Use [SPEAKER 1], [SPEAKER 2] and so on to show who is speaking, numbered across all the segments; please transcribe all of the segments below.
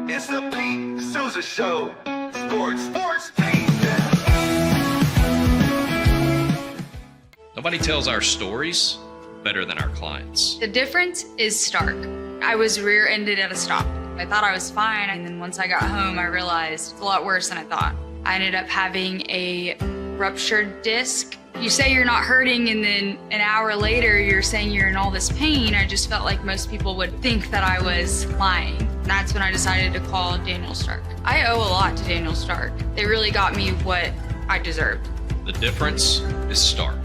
[SPEAKER 1] It's the Pete Sousa Show. Sports, Pete.
[SPEAKER 2] Nobody tells our stories better than our clients.
[SPEAKER 3] The difference is stark. I was rear-ended at a stop. I thought I was fine, and then once I got home, I realized it's a lot worse than I thought. I ended up having a ruptured disc. You say you're not hurting, and then an hour later, you're saying you're in all this pain. I just felt like most people would think that I was lying. That's when I decided to call Daniel Stark. I owe a lot to Daniel Stark. They really got me what I deserved.
[SPEAKER 2] The difference is stark.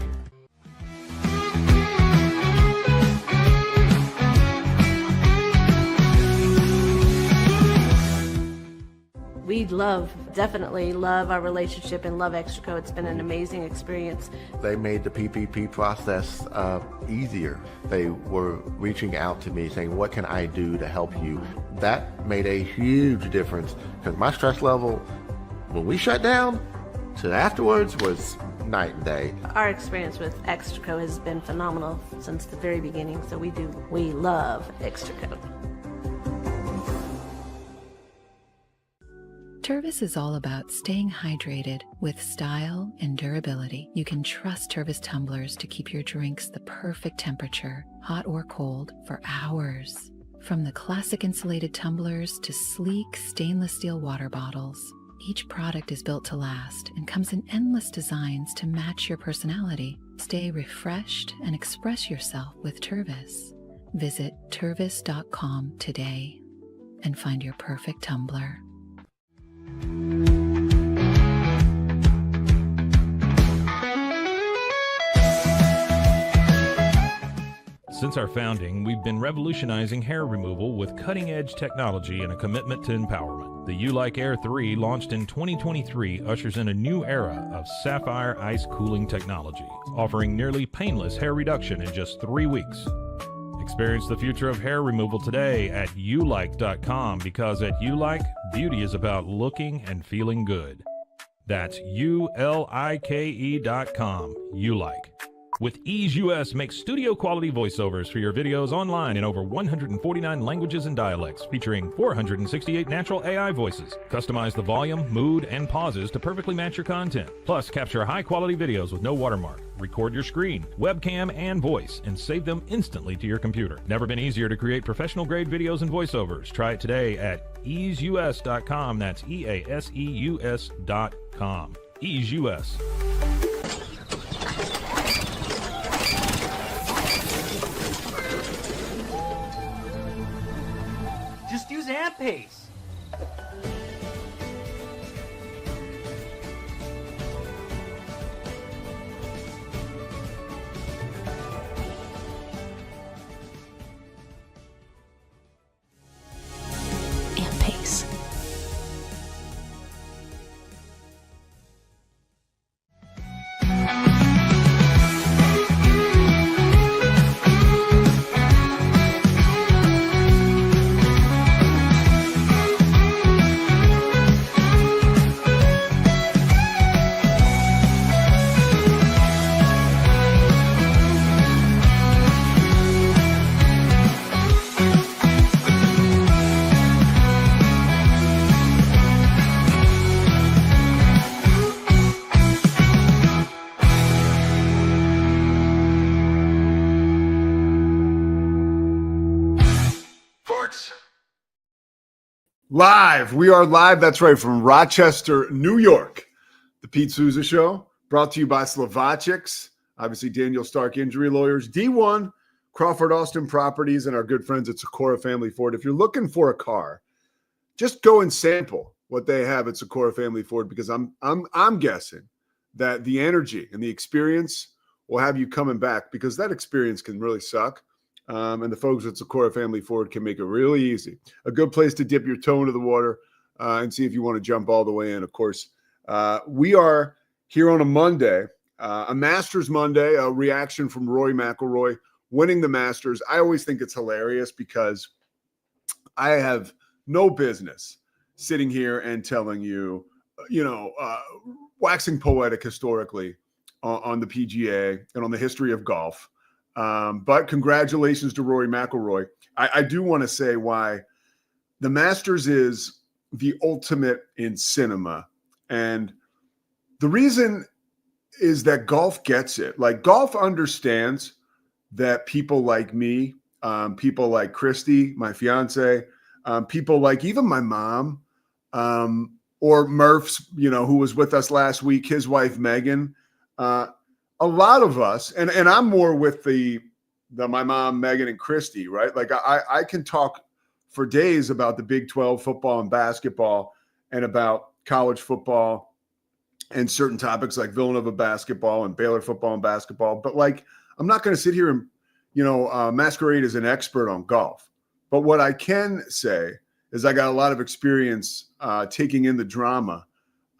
[SPEAKER 4] We definitely love our relationship and love Extraco. It's been an amazing experience.
[SPEAKER 5] They made the PPP process easier. They were reaching out to me saying, what can I do to help you? That made a huge difference because my stress level, when we shut down, to afterwards was night and day.
[SPEAKER 4] Our experience with Extraco has been phenomenal since the very beginning, so we love Extraco.
[SPEAKER 6] Tervis is all about staying hydrated with style and durability. You can trust Tervis tumblers to keep your drinks the perfect temperature, hot or cold, for hours. From the classic insulated tumblers to sleek stainless steel water bottles, each product is built to last and comes in endless designs to match your personality. Stay refreshed and express yourself with Tervis. Visit tervis.com today and find your perfect tumbler.
[SPEAKER 7] Since our founding, we've been revolutionizing hair removal with cutting-edge technology and a commitment to empowerment. The U-Like Air 3, launched in 2023, ushers in a new era of sapphire ice cooling technology, offering nearly painless hair reduction in just 3 weeks. Experience the future of hair removal today at ulike.com, because at U-Like, beauty is about looking and feeling good. That's ulike.com. U-Like. With Ease US, make studio-quality voiceovers for your videos online in over 149 languages and dialects, featuring 468 natural AI voices. Customize the volume, mood, and pauses to perfectly match your content. Plus, capture high-quality videos with no watermark. Record your screen, webcam, and voice, and save them instantly to your computer. Never been easier to create professional-grade videos and voiceovers. Try it today at easeus.com. That's EASEUS.com. Ease US.
[SPEAKER 8] Just use AMP-Pace.
[SPEAKER 6] AMP-Pace.
[SPEAKER 9] Live. We are live. That's right. From Rochester, New York. The Pete Sousa Show, brought to you by Slovacics, obviously Daniel Stark Injury Lawyers, D1, Crawford Austin Properties, and our good friends at Socorro Family Ford. If you're looking for a car, just go and sample what they have at Socorro Family Ford, because I'm guessing that the energy and the experience will have you coming back, because that experience can really suck. And the folks at Socorro Family Ford can make it really easy. A good place to dip your toe into the water and see if you want to jump all the way in. Of course, we are here on a Monday, a Masters Monday, a reaction from Rory McIlroy winning the Masters. I always think it's hilarious because I have no business sitting here and telling you, waxing poetic historically on the PGA and on the history of golf. But congratulations to Rory McIlroy. I do want to say why the Masters is the ultimate in cinema. And the reason is that golf gets it. Like, golf understands that people like me, people like Christy, my fiance, people like even my mom, or Murph's, who was with us last week, his wife, Megan, a lot of us, and I'm more with my mom, Megan, and Christy, right? Like, I can talk for days about the Big 12 football and basketball and about college football and certain topics like Villanova basketball and Baylor football and basketball. But like, I'm not going to sit here and, masquerade as an expert on golf. But what I can say is I got a lot of experience taking in the drama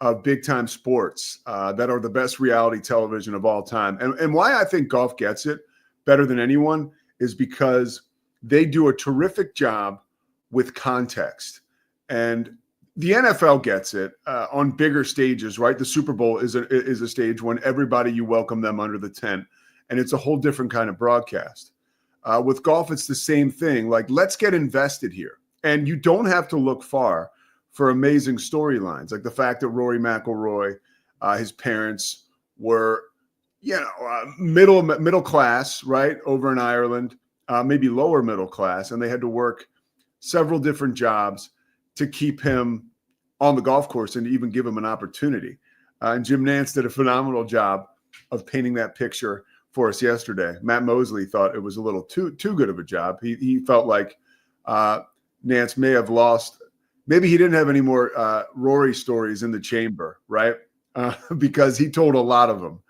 [SPEAKER 9] of big time sports that are the best reality television of all time. And why I think golf gets it better than anyone is because they do a terrific job with context. And the NFL gets it on bigger stages, right? The Super Bowl is a stage when everybody, you welcome them under the tent, and it's a whole different kind of broadcast. With golf, it's the same thing. Like, let's get invested here. And you don't have to look far for amazing storylines, like the fact that Rory McIlroy, his parents were, middle class, right, over in Ireland, maybe lower middle class, and they had to work several different jobs to keep him on the golf course and even give him an opportunity. And Jim Nantz did a phenomenal job of painting that picture for us yesterday. Matt Mosley thought it was a little too good of a job. He felt like Nantz may have lost. Maybe he didn't have any more Rory stories in the chamber, right? Because he told a lot of them.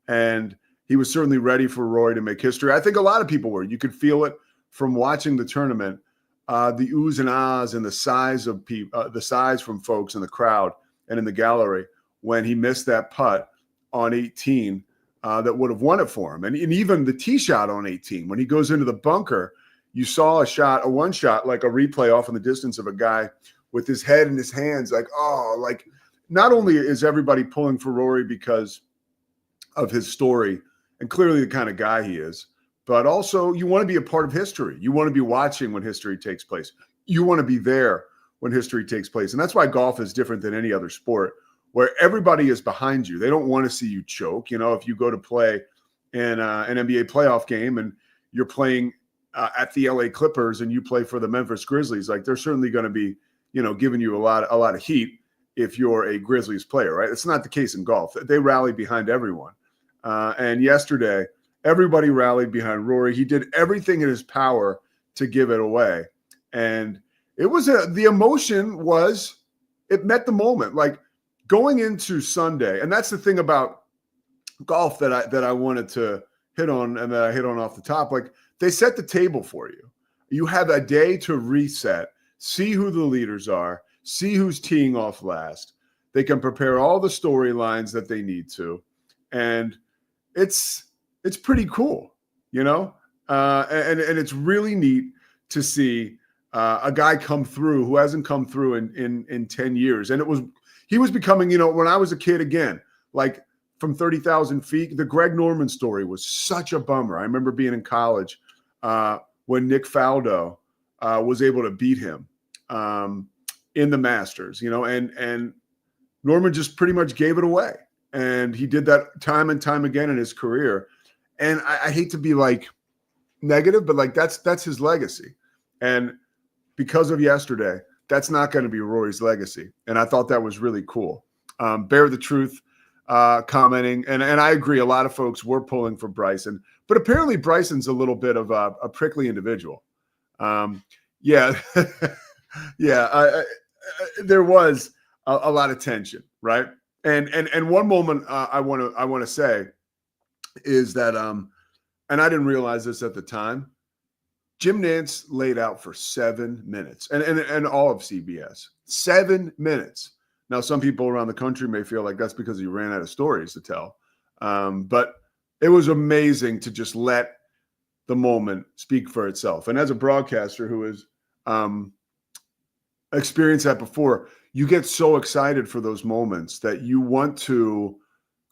[SPEAKER 9] And he was certainly ready for Rory to make history. I think a lot of people were. You could feel it from watching the tournament. The oohs and ahs and the sighs of people, the sighs from folks in the crowd and in the gallery when he missed that putt on 18 that would have won it for him. And even the tee shot on 18, when he goes into the bunker, you saw a one shot, like a replay off in the distance of a guy with his head in his hands, like, not only is everybody pulling for Rory because of his story and clearly the kind of guy he is, but also you want to be a part of history. You want to be watching when history takes place. You want to be there when history takes place. And that's why golf is different than any other sport, where everybody is behind you. They don't want to see you choke. If you go to play in an NBA playoff game and you're playing at the LA Clippers and you play for the Memphis Grizzlies, like, they're certainly going to be, giving you a lot of heat if you're a Grizzlies player, right? It's not the case in golf. They rally behind everyone. And yesterday, everybody rallied behind Rory. He did everything in his power to give it away. And it was the emotion was, it met the moment. Like, going into Sunday, and that's the thing about golf that I wanted to hit on and that I hit on off the top. Like, they set the table for you. You have a day to reset, see who the leaders are, see who's teeing off last. They can prepare all the storylines that they need to. And it's pretty cool, and it's really neat to see a guy come through who hasn't come through in 10 years. And he was becoming, when I was a kid, again, like, from 30,000 feet, the Greg Norman story was such a bummer. I remember being in college when Nick Faldo was able to beat him in the Masters, and Norman just pretty much gave it away. And he did that time and time again in his career. And I hate to be like negative, but like that's his legacy. And because of yesterday, that's not going to be Rory's legacy. And I thought that was really cool. Bear the Truth commenting. And I agree. A lot of folks were pulling for Bryson, but apparently Bryson's a little bit of a prickly individual. Yeah. There was a lot of tension, right? And one moment I want to say is that and I didn't realize this at the time. Jim Nantz laid out for 7 minutes, and all of CBS 7 minutes. Now, some people around the country may feel like that's because he ran out of stories to tell, but it was amazing to just let the moment speak for itself. And as a broadcaster who has experienced that before, you get so excited for those moments that you want to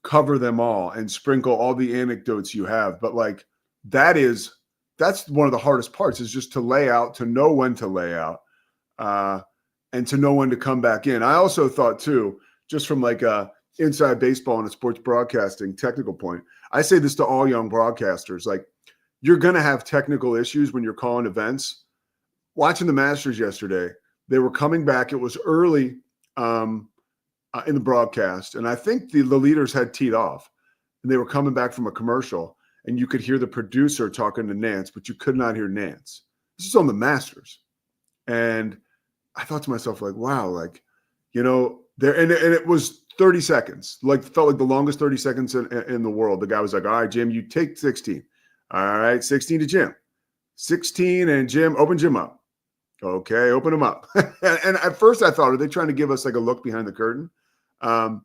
[SPEAKER 9] cover them all and sprinkle all the anecdotes you have. But like, that's one of the hardest parts, is just to lay out, to know when to lay out. and to know when to come back in. I also thought too, just from like a inside baseball and a sports broadcasting technical point, I say this to all young broadcasters, like you're going to have technical issues when you're calling events. Watching the Masters yesterday, they were coming back. It was early in the broadcast, and I think the leaders had teed off, and they were coming back from a commercial, and you could hear the producer talking to Nance, but you could not hear Nance. This is on the Masters. And I thought to myself, like, wow, like, you know, there, and it was 30 seconds, like felt like the longest 30 seconds in the world. The guy was like, all right, Jim, you take 16. All right, 16 to Jim. 16 and Jim, open Jim up. Okay, open him up. And at first I thought, are they trying to give us like a look behind the curtain? And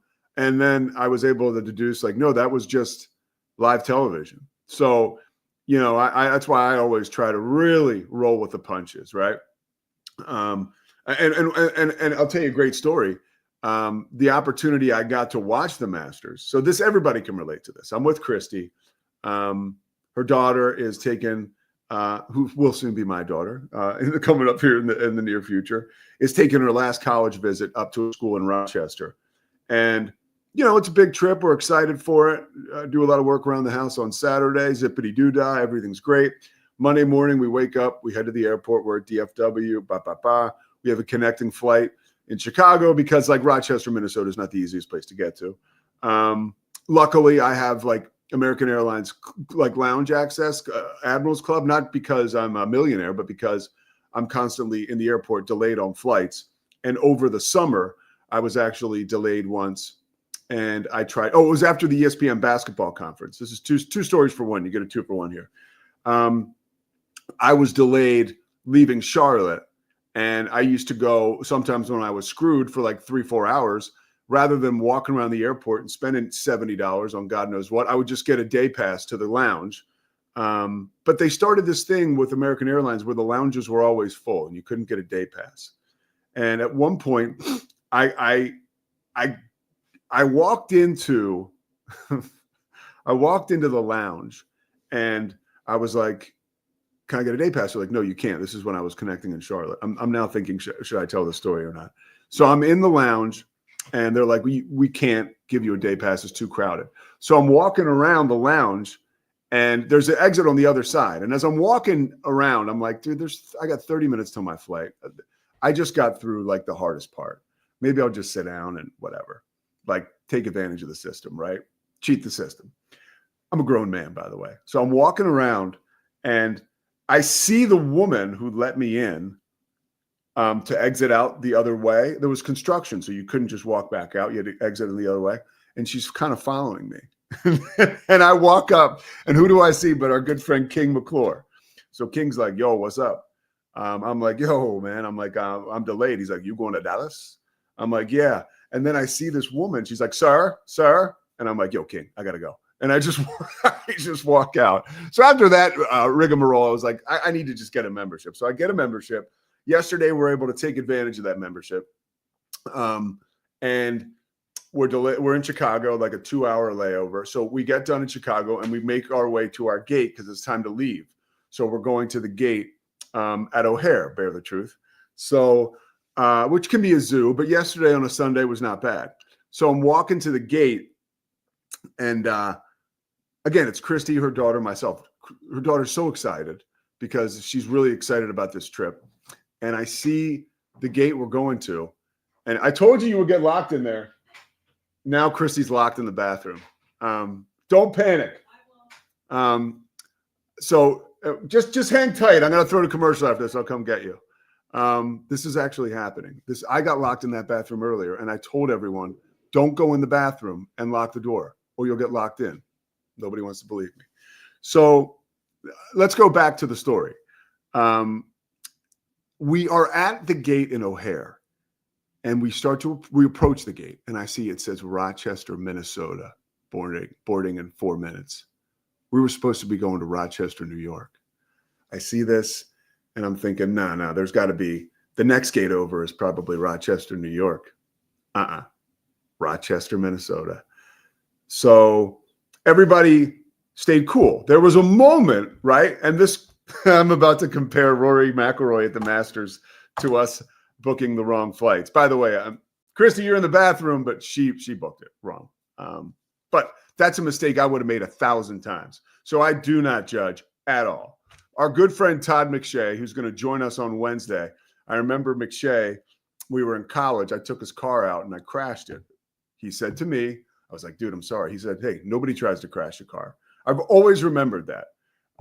[SPEAKER 9] then I was able to deduce, like, no, that was just live television. So, you know, I that's why I always try to really roll with the punches, right? And I'll tell you a great story. The opportunity I got to watch the Masters. So this, everybody can relate to this. I'm with Christy. Her daughter is taking, who will soon be my daughter, coming up here in the near future, is taking her last college visit up to a school in Rochester. And, you know, it's a big trip. We're excited for it. Do a lot of work around the house on Saturday. Zippity-doo-dah. Everything's great. Monday morning, we wake up. We head to the airport. We're at DFW. We have a connecting flight in Chicago because, like, Rochester, Minnesota is not the easiest place to get to. Luckily, I have, like, American Airlines, like, lounge access, Admirals Club, not because I'm a millionaire, but because I'm constantly in the airport delayed on flights. And over the summer, I was actually delayed once. And I tried, it was after the ESPN basketball conference. This is two stories for one. You get a 2-for-1 here. I was delayed leaving Charlotte. And I used to go sometimes when I was screwed for like 3-4 hours, rather than walking around the airport and spending $70 on God knows what, I would just get a day pass to the lounge. But they started this thing with American Airlines where the lounges were always full and you couldn't get a day pass. And at one point, I walked into the lounge and I was like, can I get a day pass? They're like, no, you can't. This is when I was connecting in Charlotte. I'm now thinking, should I tell the story or not? So I'm in the lounge and they're like, we can't give you a day pass. It's too crowded. So I'm walking around the lounge and there's an exit on the other side. And as I'm walking around, I'm like, dude, I got 30 minutes till my flight. I just got through like the hardest part. Maybe I'll just sit down and whatever, like take advantage of the system, right? Cheat the system. I'm a grown man, by the way. So I'm walking around and I see the woman who let me in to exit out the other way. There was construction, so you couldn't just walk back out. You had to exit in the other way. And she's kind of following me. And I walk up, and who do I see but our good friend King McClure. So King's like, yo, what's up? I'm like, yo, man. I'm like, I'm delayed. He's like, you going to Dallas? I'm like, yeah. And then I see this woman. She's like, sir. And I'm like, yo, King, I got to go. And I just walk out. So after that rigmarole, I was like, I need to just get a membership. So I get a membership. Yesterday, we're able to take advantage of that membership. And we're in Chicago, like a 2-hour layover. So we get done in Chicago and we make our way to our gate because it's time to leave. So we're going to the gate at O'Hare, bear the truth. So, which can be a zoo, but yesterday on a Sunday was not bad. So I'm walking to the gate and again, it's Christy, her daughter, myself. Her daughter's so excited because she's really excited about this trip. And I see the gate we're going to. And I told you would get locked in there. Now Christy's locked in the bathroom. Don't panic. So just hang tight. I'm going to throw the commercial after this. I'll come get you. This is actually happening. I got locked in that bathroom earlier, and I told everyone, don't go in the bathroom and lock the door, or you'll get locked in. Nobody wants to believe me. So let's go back to the story. We are at the gate in O'Hare, and we approach the gate, and I see it says Rochester, Minnesota, boarding in 4 minutes. We were supposed to be going to Rochester, New York. I see this, and I'm thinking, no, there's got to be the next gate over is probably Rochester, New York. Rochester, Minnesota. So everybody stayed cool. There was a moment, right? And this, I'm about to compare Rory McIlroy at the Masters to us booking the wrong flights. By the way, Christy, you're in the bathroom, but she booked it wrong. But that's a mistake I would have made 1,000 times. So I do not judge at all. Our good friend Todd McShay, who's going to join us on Wednesday. I remember McShay, we were in college. I took his car out and I crashed it. He said to me, I was like, dude, I'm sorry. He said, hey, nobody tries to crash a car. I've always remembered that.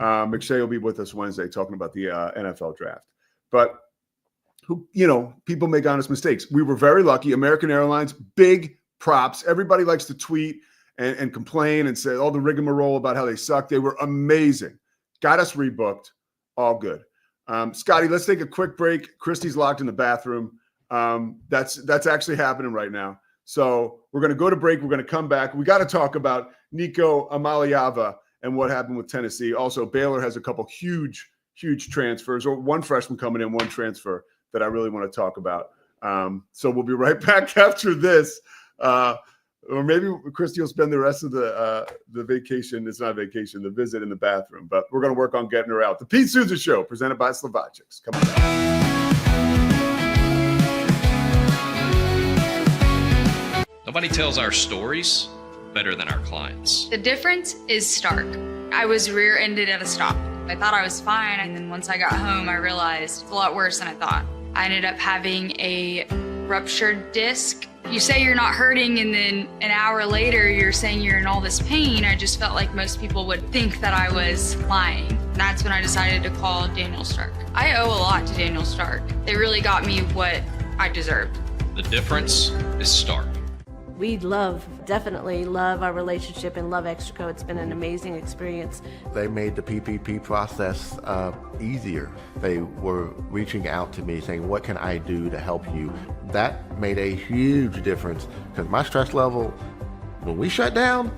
[SPEAKER 9] McShay will be with us Wednesday talking about the NFL draft. But people make honest mistakes. We were very lucky. American Airlines, big props. Everybody likes to tweet and complain and say all the rigmarole about how they suck. They were amazing. Got us rebooked. All good. Scotty, let's take a quick break. Christy's locked in the bathroom. That's actually happening right now. So we're going to go to break. We're going to come back. We got to talk about Nico Amaliava and what happened with Tennessee. Also, Baylor has a couple huge transfers, or one freshman coming in, one transfer that I really want to talk about. So we'll be right back after this. Or maybe Christy will spend the rest of the vacation. It's not a vacation, the visit in the bathroom. But we're going to work on getting her out. The Pete Sousa Show, presented by Slovacics. Come on back.
[SPEAKER 2] Nobody tells our stories better than our clients.
[SPEAKER 3] The difference is stark. I was rear-ended at a stop. I thought I was fine, and then once I got home, I realized it's a lot worse than I thought. I ended up having a ruptured disc. You say you're not hurting, and then an hour later, you're saying you're in all this pain. I just felt like most people would think that I was lying. That's when I decided to call Daniel Stark. I owe a lot to Daniel Stark. They really got me what I deserved.
[SPEAKER 2] The difference is stark.
[SPEAKER 4] We definitely love our relationship and love Extraco. It's been an amazing experience.
[SPEAKER 5] They made the PPP process easier. They were reaching out to me saying, what can I do to help you? That made a huge difference because my stress level, when we shut down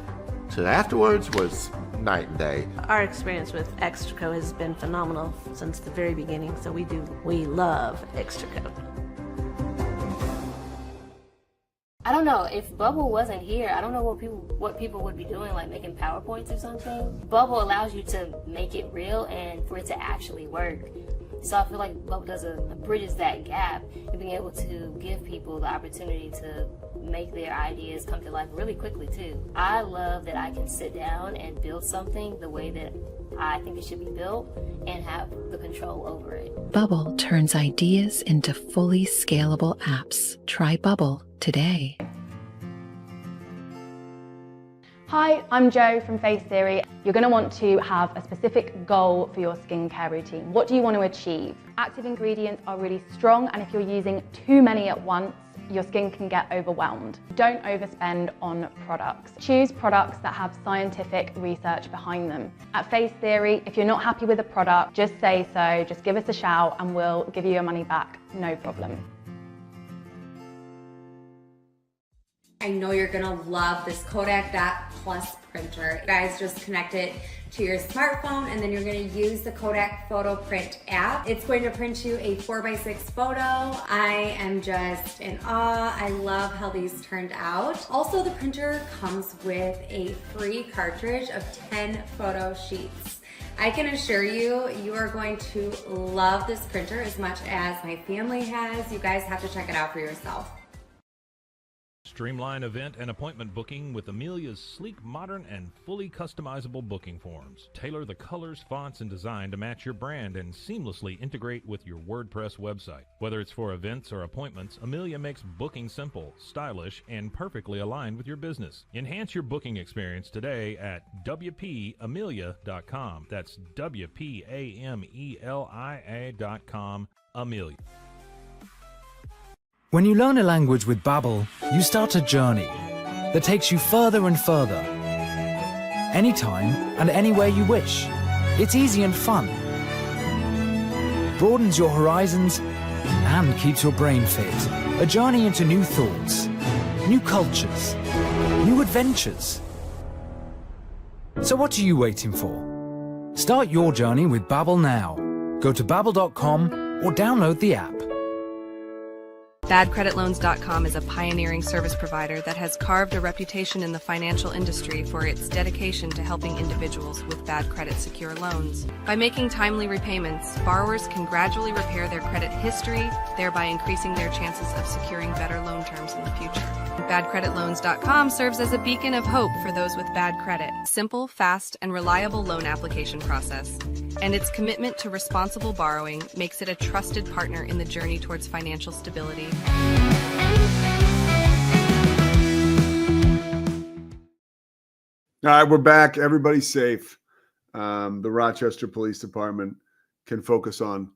[SPEAKER 5] to afterwards, was night and day.
[SPEAKER 4] Our experience with Extraco has been phenomenal since the very beginning, so we love Extraco.
[SPEAKER 10] I don't know, if Bubble wasn't here, I don't know what people would be doing, like making PowerPoints or something. Bubble allows you to make it real and for it to actually work. So I feel like Bubble bridges that gap and being able to give people the opportunity to make their ideas come to life really quickly too. I love that I can sit down and build something the way that I think it should be built and have the control over it.
[SPEAKER 6] Bubble turns ideas into fully scalable apps. Try Bubble today.
[SPEAKER 11] Hi, I'm Jo from Face Theory. You're going to want to have a specific goal for your skincare routine. What do you want to achieve? Active ingredients are really strong, and if you're using too many at once, your skin can get overwhelmed. Don't overspend on products. Choose products that have scientific research behind them. At Face Theory, if you're not happy with a product, just say so, just give us a shout and we'll give you your money back, no problem.
[SPEAKER 12] I know you're gonna love this Kodak Dot Plus printer. You guys just connect it to your smartphone and then you're gonna use the Kodak Photo Print app. It's going to print you a 4x6 photo. I am just in awe. I love how these turned out. Also, the printer comes with a free cartridge of 10 photo sheets. I can assure you, you are going to love this printer as much as my family has. You guys have to check it out for yourself.
[SPEAKER 7] Streamline event and appointment booking with Amelia's sleek, modern, and fully customizable booking forms. Tailor the colors, fonts, and design to match your brand and seamlessly integrate with your WordPress website. Whether it's for events or appointments, Amelia makes booking simple, stylish, and perfectly aligned with your business. Enhance your booking experience today at WPAmelia.com. That's WPAMELIA.com. Amelia.
[SPEAKER 13] When you learn a language with Babbel, you start a journey that takes you further and further. Anytime and anywhere you wish. It's easy and fun. Broadens your horizons and keeps your brain fit. A journey into new thoughts, new cultures, new adventures. So what are you waiting for? Start your journey with Babbel now. Go to babbel.com or download the app.
[SPEAKER 14] BadCreditLoans.com is a pioneering service provider that has carved a reputation in the financial industry for its dedication to helping individuals with bad credit secure loans. By making timely repayments, borrowers can gradually repair their credit history, thereby increasing their chances of securing better loan terms in the future. BadCreditLoans.com serves as a beacon of hope for those with bad credit. Simple, fast, and reliable loan application process. And its commitment to responsible borrowing makes it a trusted partner in the journey towards financial stability.
[SPEAKER 9] All right, we're back. Everybody's safe. The Rochester Police Department can focus on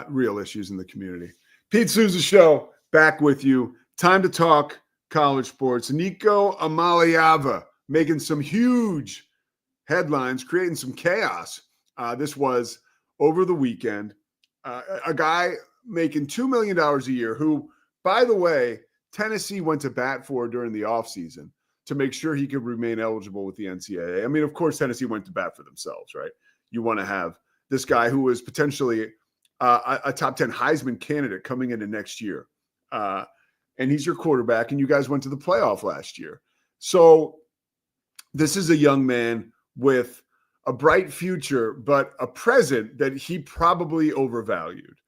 [SPEAKER 9] real issues in the community. Pete Sousa Show, back with you. Time to talk college sports. Nico Amaliava making some huge headlines, creating some chaos. This was over the weekend. A guy making $2 million a year who, by the way, Tennessee went to bat for during the offseason to make sure he could remain eligible with the NCAA. I mean, of course, Tennessee went to bat for themselves, right? You want to have this guy who is potentially a top 10 Heisman candidate coming into next year. And he's your quarterback, and you guys went to the playoff last year. So this is a young man with a bright future, but a present that he probably overvalued.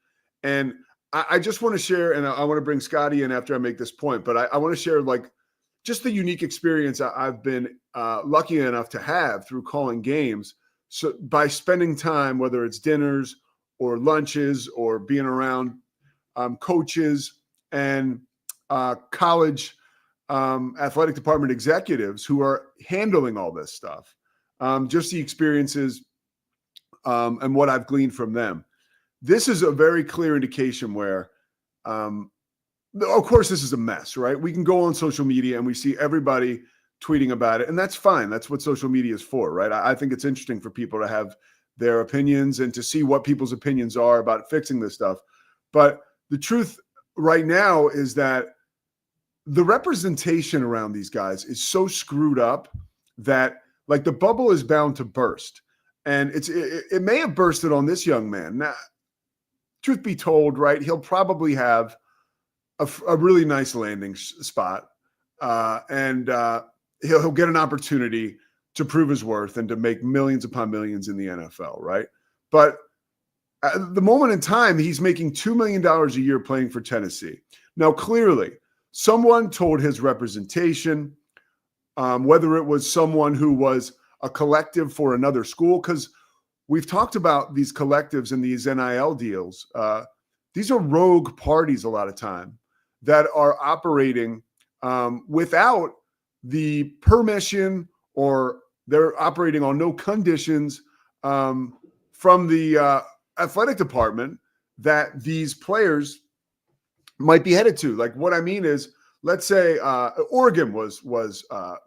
[SPEAKER 9] And I just want to share, and I want to bring Scotty in after I make this point, but I want to share like just the unique experience I've been lucky enough to have through calling games. So by spending time, whether it's dinners or lunches or being around coaches and college athletic department executives who are handling all this stuff, just the experiences and what I've gleaned from them. This is a very clear indication where, of course, this is a mess, right? We can go on social media and we see everybody tweeting about it, and that's fine. That's what social media is for, right? I think it's interesting for people to have their opinions and to see what people's opinions are about fixing this stuff. But the truth right now is that the representation around these guys is so screwed up that like the bubble is bound to burst. And it may have bursted on this young man. Now, truth be told, right, he'll probably have a really nice landing spot, and he'll get an opportunity to prove his worth and to make millions upon millions in the NFL, right? But at the moment in time, he's making $2 million a year playing for Tennessee. Now, clearly, someone told his representation, whether it was someone who was a collective for another school, because we've talked about these collectives and these NIL deals. These are rogue parties a lot of time that are operating without the permission, or they're operating on no conditions from the athletic department that these players might be headed to. Like what I mean is, let's say Oregon was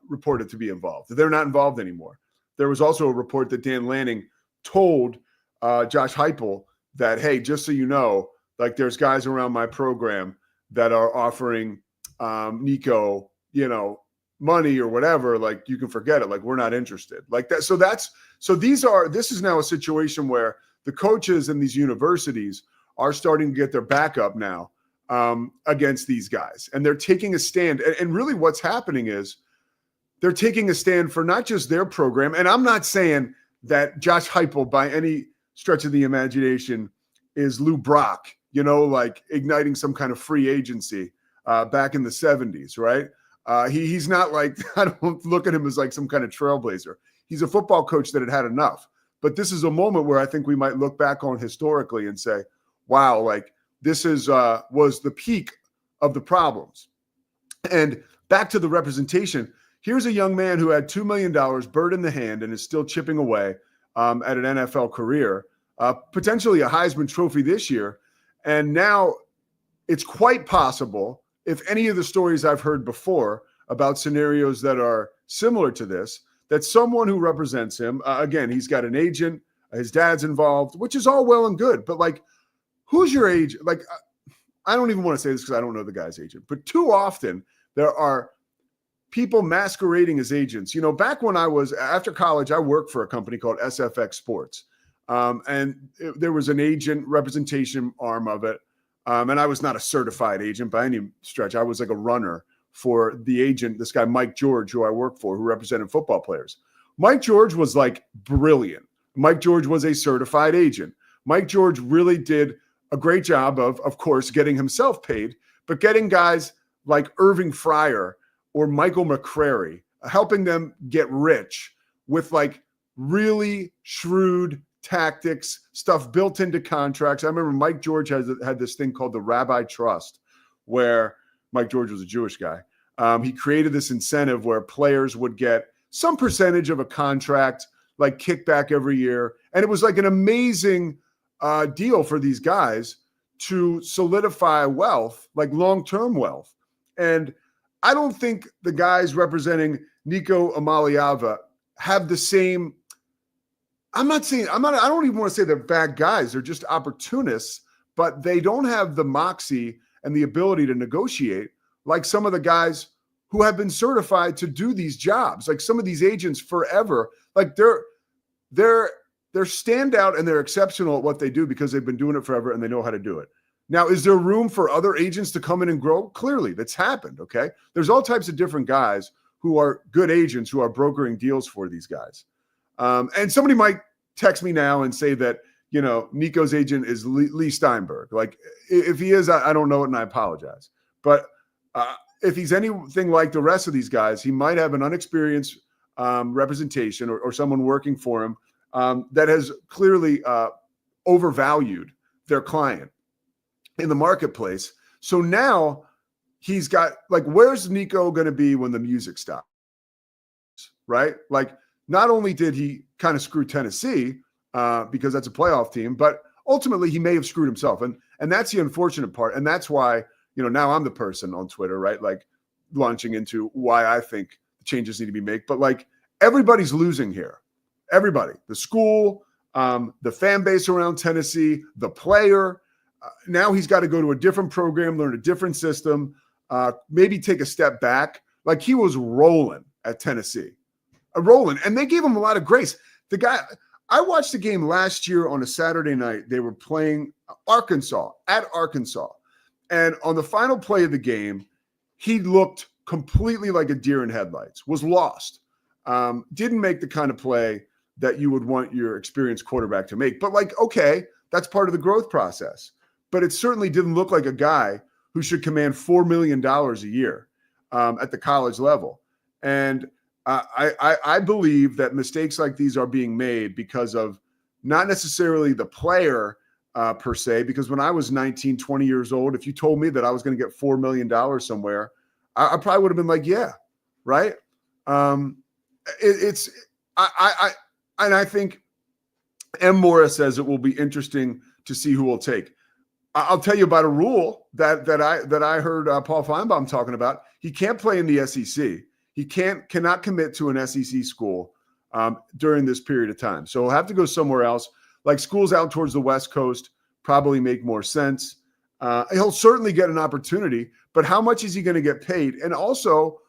[SPEAKER 9] reported to be involved. They're not involved anymore. There was also a report that Dan Lanning told Josh Heupel that, hey, just so you know, like there's guys around my program that are offering Nico, money or whatever. Like you can forget it. Like we're not interested. Like that. So this is now a situation where the coaches in these universities are starting to get their back up now against these guys, and they're taking a stand. And really, what's happening is they're taking a stand for not just their program. And I'm not saying that Josh Heupel, by any stretch of the imagination, is Lou Brock, like igniting some kind of free agency back in the 70s, right? He's not like, I don't look at him as like some kind of trailblazer. He's a football coach that had enough. But this is a moment where I think we might look back on historically and say, wow, like this was the peak of the problems. And back to the representation, here's a young man who had $2 million bird in the hand and is still chipping away at an NFL career, potentially a Heisman Trophy this year. And now it's quite possible, if any of the stories I've heard before about scenarios that are similar to this, that someone who represents him, again, he's got an agent, his dad's involved, which is all well and good. But like, who's your agent? Like, I don't even want to say this because I don't know the guy's agent, but too often there are people masquerading as agents. Back when I was after college, I worked for a company called SFX Sports. And there was an agent representation arm of it. And I was not a certified agent by any stretch. I was like a runner for the agent, this guy, Mike George, who I worked for, who represented football players. Mike George was like brilliant. Mike George was a certified agent. Mike George really did a great job of course, getting himself paid, but getting guys like Irving Fryer or Michael McCrary, helping them get rich with like really shrewd tactics, stuff built into contracts. I remember Mike George had this thing called the Rabbi Trust, where Mike George was a Jewish guy. He created this incentive where players would get some percentage of a contract, like kickback every year. And it was like an amazing deal for these guys to solidify wealth, like long-term wealth. And I don't think the guys representing Nico Amaliava have the same. I don't even want to say they're bad guys. They're just opportunists, but they don't have the moxie and the ability to negotiate like some of the guys who have been certified to do these jobs. Like some of these agents forever, like they're standout and they're exceptional at what they do because they've been doing it forever and they know how to do it. Now, is there room for other agents to come in and grow? Clearly, that's happened, okay? There's all types of different guys who are good agents who are brokering deals for these guys. And somebody might text me now and say that, you know, Nico's agent is Lee Steinberg. Like, if he is, I don't know it and I apologize. But if he's anything like the rest of these guys, he might have an unexperienced representation or someone working for him that has clearly overvalued their client in the marketplace. So now he's got, like, where's Nico going to be when the music stops? Right? Like, not only did he kind of screw Tennessee because that's a playoff team, but ultimately he may have screwed himself. And that's the unfortunate part. And that's why, you know, now I'm the person on Twitter, right? Like launching into why I think changes need to be made. But like everybody's losing here. Everybody, the school, the fan base around Tennessee, the player. Now he's got to go to a different program, learn a different system, maybe take a step back. Like he was rolling at Tennessee. Rolling, and they gave him a lot of grace. The guy, I watched the game last year on a Saturday night. They were playing Arkansas at Arkansas, and on the final play of the game, he looked completely like a deer in headlights. Was lost, didn't make the kind of play that you would want your experienced quarterback to make. But like, okay, that's part of the growth process. But it certainly didn't look like a guy who should command $4 million a year at the college level. And I believe that mistakes like these are being made because of not necessarily the player per se, because when I was 19, 20 years old, if you told me that I was going to get $4 million somewhere, I probably would have been like, yeah, right. And I think M. Morris says it will be interesting to see who will take. I'll tell you about a rule that I heard Paul Feinbaum talking about. He can't play in the SEC. He cannot commit to an SEC school during this period of time. So he'll have to go somewhere else. Like schools out towards the West Coast probably make more sense. He'll certainly get an opportunity, but how much is he going to get paid? And also,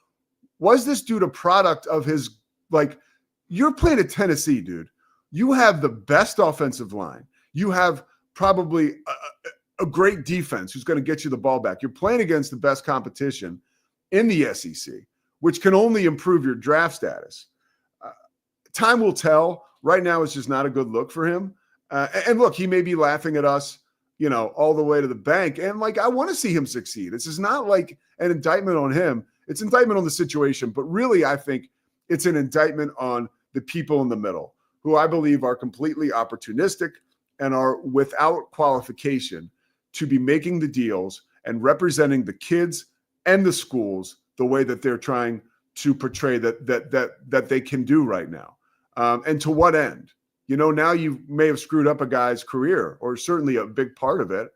[SPEAKER 9] was this dude a product of his, like, you're playing at Tennessee, dude. You have the best offensive line. You have probably a great defense who's going to get you the ball back. You're playing against the best competition in the SEC, which can only improve your draft status. Time will tell. Right now, it's just not a good look for him. And look, he may be laughing at us, you know, all the way to the bank. And like, I want to see him succeed. This is not like an indictment on him. It's an indictment on the situation. But really, I think it's an indictment on the people in the middle, who I believe are completely opportunistic and are without qualification to be making the deals and representing the kids and the schools the way that they're trying to portray that they can do right now. And to what end? You know, now you may have screwed up a guy's career, or certainly a big part of it.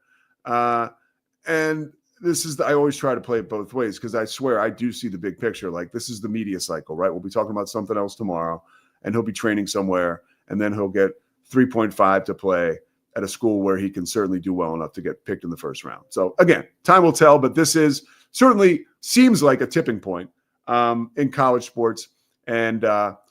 [SPEAKER 9] And this is, I always try to play it both ways, because I swear I do see the big picture. Like, this is the media cycle, right? We'll be talking about something else tomorrow, and he'll be training somewhere, and then he'll get 3.5 to play at a school where he can certainly do well enough to get picked in the first round. So again, time will tell, but this is certainly seems like a tipping point in college sports and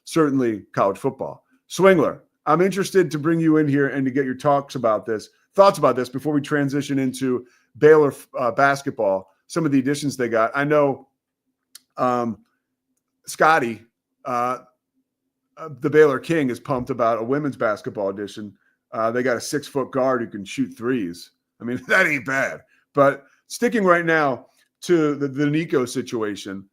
[SPEAKER 9] certainly college football. Swingler, I'm interested to bring you in here and to get your thoughts about this before we transition into Baylor basketball, some of the additions they got. I know Scotty, the Baylor King, is pumped about a women's basketball edition. They got a 6-foot guard who can shoot threes. I mean, that ain't bad. But sticking right now to the Nico situation,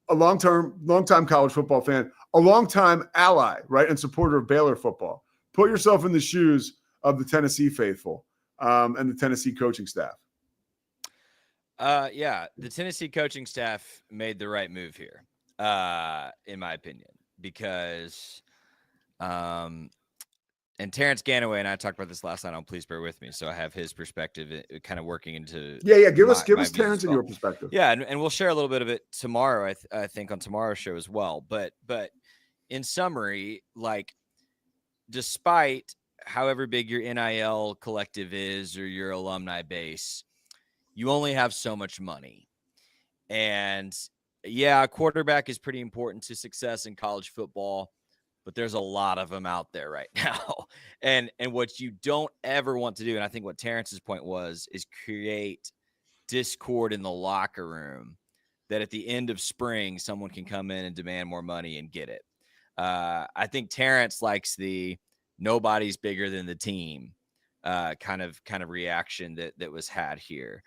[SPEAKER 9] a long-time college football fan, a long-time ally, right, and supporter of Baylor football. Put yourself in the shoes of the Tennessee faithful and the Tennessee coaching staff.
[SPEAKER 15] Yeah, the Tennessee coaching staff made the right move here, in my opinion, because and Terrence Ganaway and I talked about this last night on Please Bear With Me, so I have his perspective kind of working into
[SPEAKER 9] Give us Terrence and your perspective.
[SPEAKER 15] Yeah, and we'll share a little bit of it tomorrow, I think, on tomorrow's show as well. But in summary, like, despite however big your NIL collective is or your alumni base, you only have so much money. And yeah, a quarterback is pretty important to success in college football, but there's a lot of them out there right now. And what you don't ever want to do, and I think what Terrence's point was, is create discord in the locker room that at the end of spring, someone can come in and demand more money and get it. I think Terrence likes the nobody's bigger than the team kind of reaction that was had here.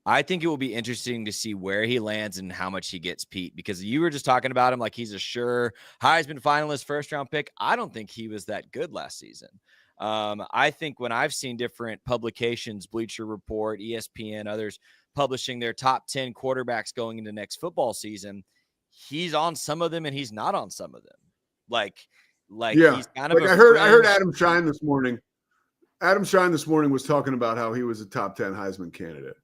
[SPEAKER 15] I think it will be interesting to see where he lands and how much he gets, Pete, because you were just talking about him like he's a sure Heisman finalist, first-round pick. I don't think he was that good last season. I think when I've seen different publications, Bleacher Report, ESPN, others publishing their top 10 quarterbacks going into next football season, he's on some of them and he's not on some of them. He's kind of
[SPEAKER 9] I heard Adam Shine this morning. Adam Shine this morning was talking about how he was a top 10 Heisman candidate.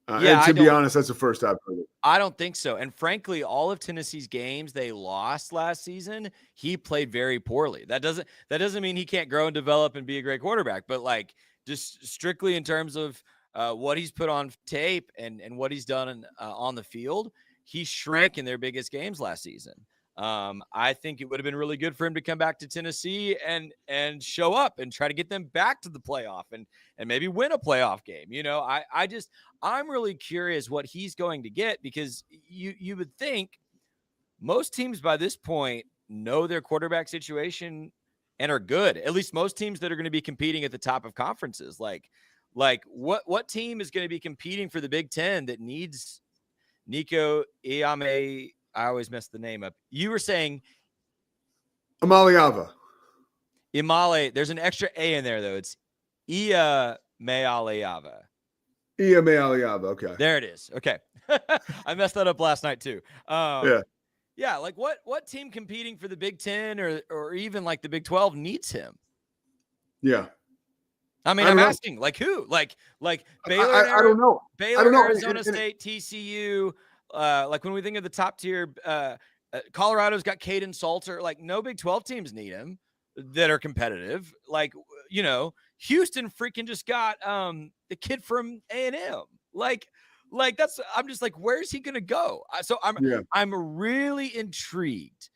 [SPEAKER 9] And to be honest, that's the first I've heard it.
[SPEAKER 15] I don't think so. And frankly, all of Tennessee's games they lost last season, he played very poorly. That doesn't mean he can't grow and develop and be a great quarterback, but like just strictly in terms of what he's put on tape and what he's done on the field, he shrank in their biggest games last season. I think it would have been really good for him to come back to Tennessee and show up and try to get them back to the playoff and maybe win a playoff game. You know, I'm really curious what he's going to get, because you would think most teams by this point know their quarterback situation and are good. At least most teams that are going to be competing at the top of conferences. Like what team is going to be competing for the Big Ten that needs Nico Iame? I always mess the name up. You were saying
[SPEAKER 9] Imaliava.
[SPEAKER 15] Imale. There's an extra A in there, though. It's Ia Mealiava.
[SPEAKER 9] Ia Mealiava. Okay.
[SPEAKER 15] There it is. Okay. I messed that up last night, too. Yeah. Like what team competing for the Big Ten or even like the Big 12 needs him?
[SPEAKER 9] Yeah.
[SPEAKER 15] I mean, I'm asking, like who? Like Baylor?
[SPEAKER 9] I don't know.
[SPEAKER 15] Baylor, Arizona State, TCU. Like when we think of the top tier, Colorado's got Caden Salter. Like no Big 12 teams need him that are competitive. Like, you know, Houston freaking just got the kid from A&M. Like that's, I'm just like, where's he going to go? So I'm really intrigued.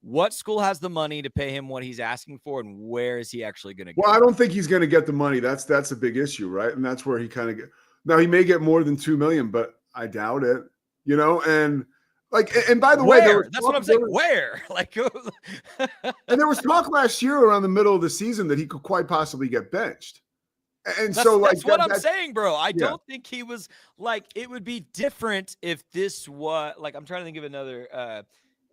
[SPEAKER 15] What school has the money to pay him what he's asking for, and where is he actually going to go?
[SPEAKER 9] Well, I don't think he's going to get the money. That's a big issue, right? And that's where he kind of now he may get more than $2 million, but I doubt it. You know, and by the way,
[SPEAKER 15] that's what I'm saying. Where? Like,
[SPEAKER 9] and there was talk last year around the middle of the season that he could quite possibly get benched. And that's
[SPEAKER 15] what I'm saying, bro. I don't think he was like, it would be different if this was like, I'm trying to think of another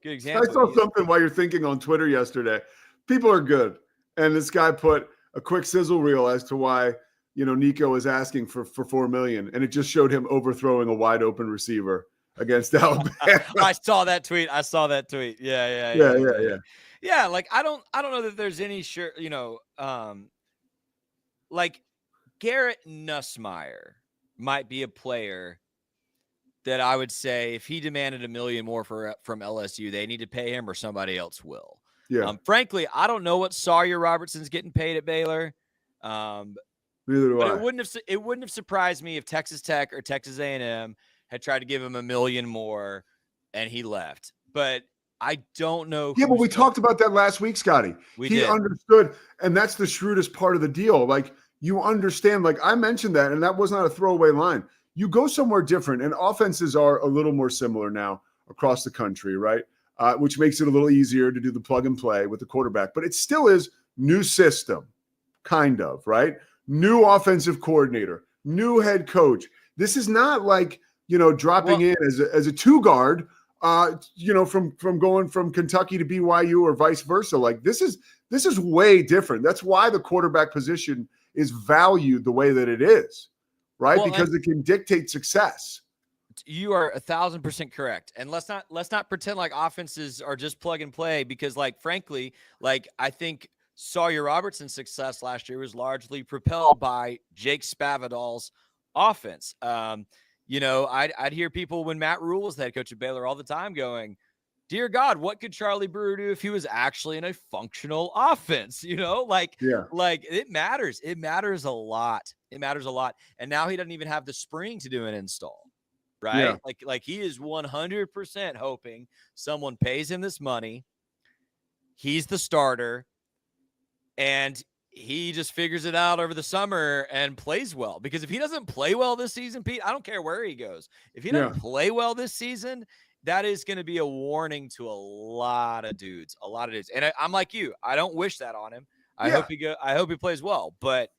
[SPEAKER 15] good example.
[SPEAKER 9] I saw something while you're thinking on Twitter yesterday. People are good. And this guy put a quick sizzle reel as to why, you know, Nico is asking for $4 million. And it just showed him overthrowing a wide open receiver against Alabama.
[SPEAKER 15] I saw that tweet. Yeah. Yeah, like I don't know that there's any you know, like Garrett Nussmeier might be a player that I would say if he demanded $1 million more from LSU, they need to pay him or somebody else will.
[SPEAKER 9] Yeah.
[SPEAKER 15] Frankly, I don't know what Sawyer Robertson's getting paid at Baylor.
[SPEAKER 9] Neither do I.
[SPEAKER 15] It wouldn't have surprised me if Texas Tech or Texas A&M had tried to give him $1 million more and he left. But I don't know.
[SPEAKER 9] Yeah, but we talked about that last week, Scotty. He understood, and that's the shrewdest part of the deal. Like, you understand, like I mentioned that, and that was not a throwaway line. You go somewhere different, and offenses are a little more similar now across the country, right? Which makes it a little easier to do the plug and play with the quarterback. But it still is new system, kind of, right? New offensive coordinator, new head coach. This is not like, dropping in as a two guard, from going from Kentucky to BYU or vice versa. Like this is way different. That's why the quarterback position is valued the way that it is, right?
[SPEAKER 15] Well,
[SPEAKER 9] because it can dictate success.
[SPEAKER 15] You are 1,000% correct. And let's not pretend like offenses are just plug and play, because frankly, I think Sawyer Robertson's success last year was largely propelled by Jake Spavital's offense. I'd hear people when Matt Rule was the head coach of Baylor all the time going, dear God, what could Charlie Brewer do if he was actually in a functional offense? It matters. It matters a lot. It matters a lot. And now he doesn't even have the spring to do an install. Right? Yeah. He is 100% hoping someone pays him this money. He's the starter, and he just figures it out over the summer and plays well. Because if he doesn't play well this season, Pete, I don't care where he goes. If he doesn't play well this season, that is going to be a warning to a lot of dudes. And I'm like you. I don't wish that on him. I hope he plays well. But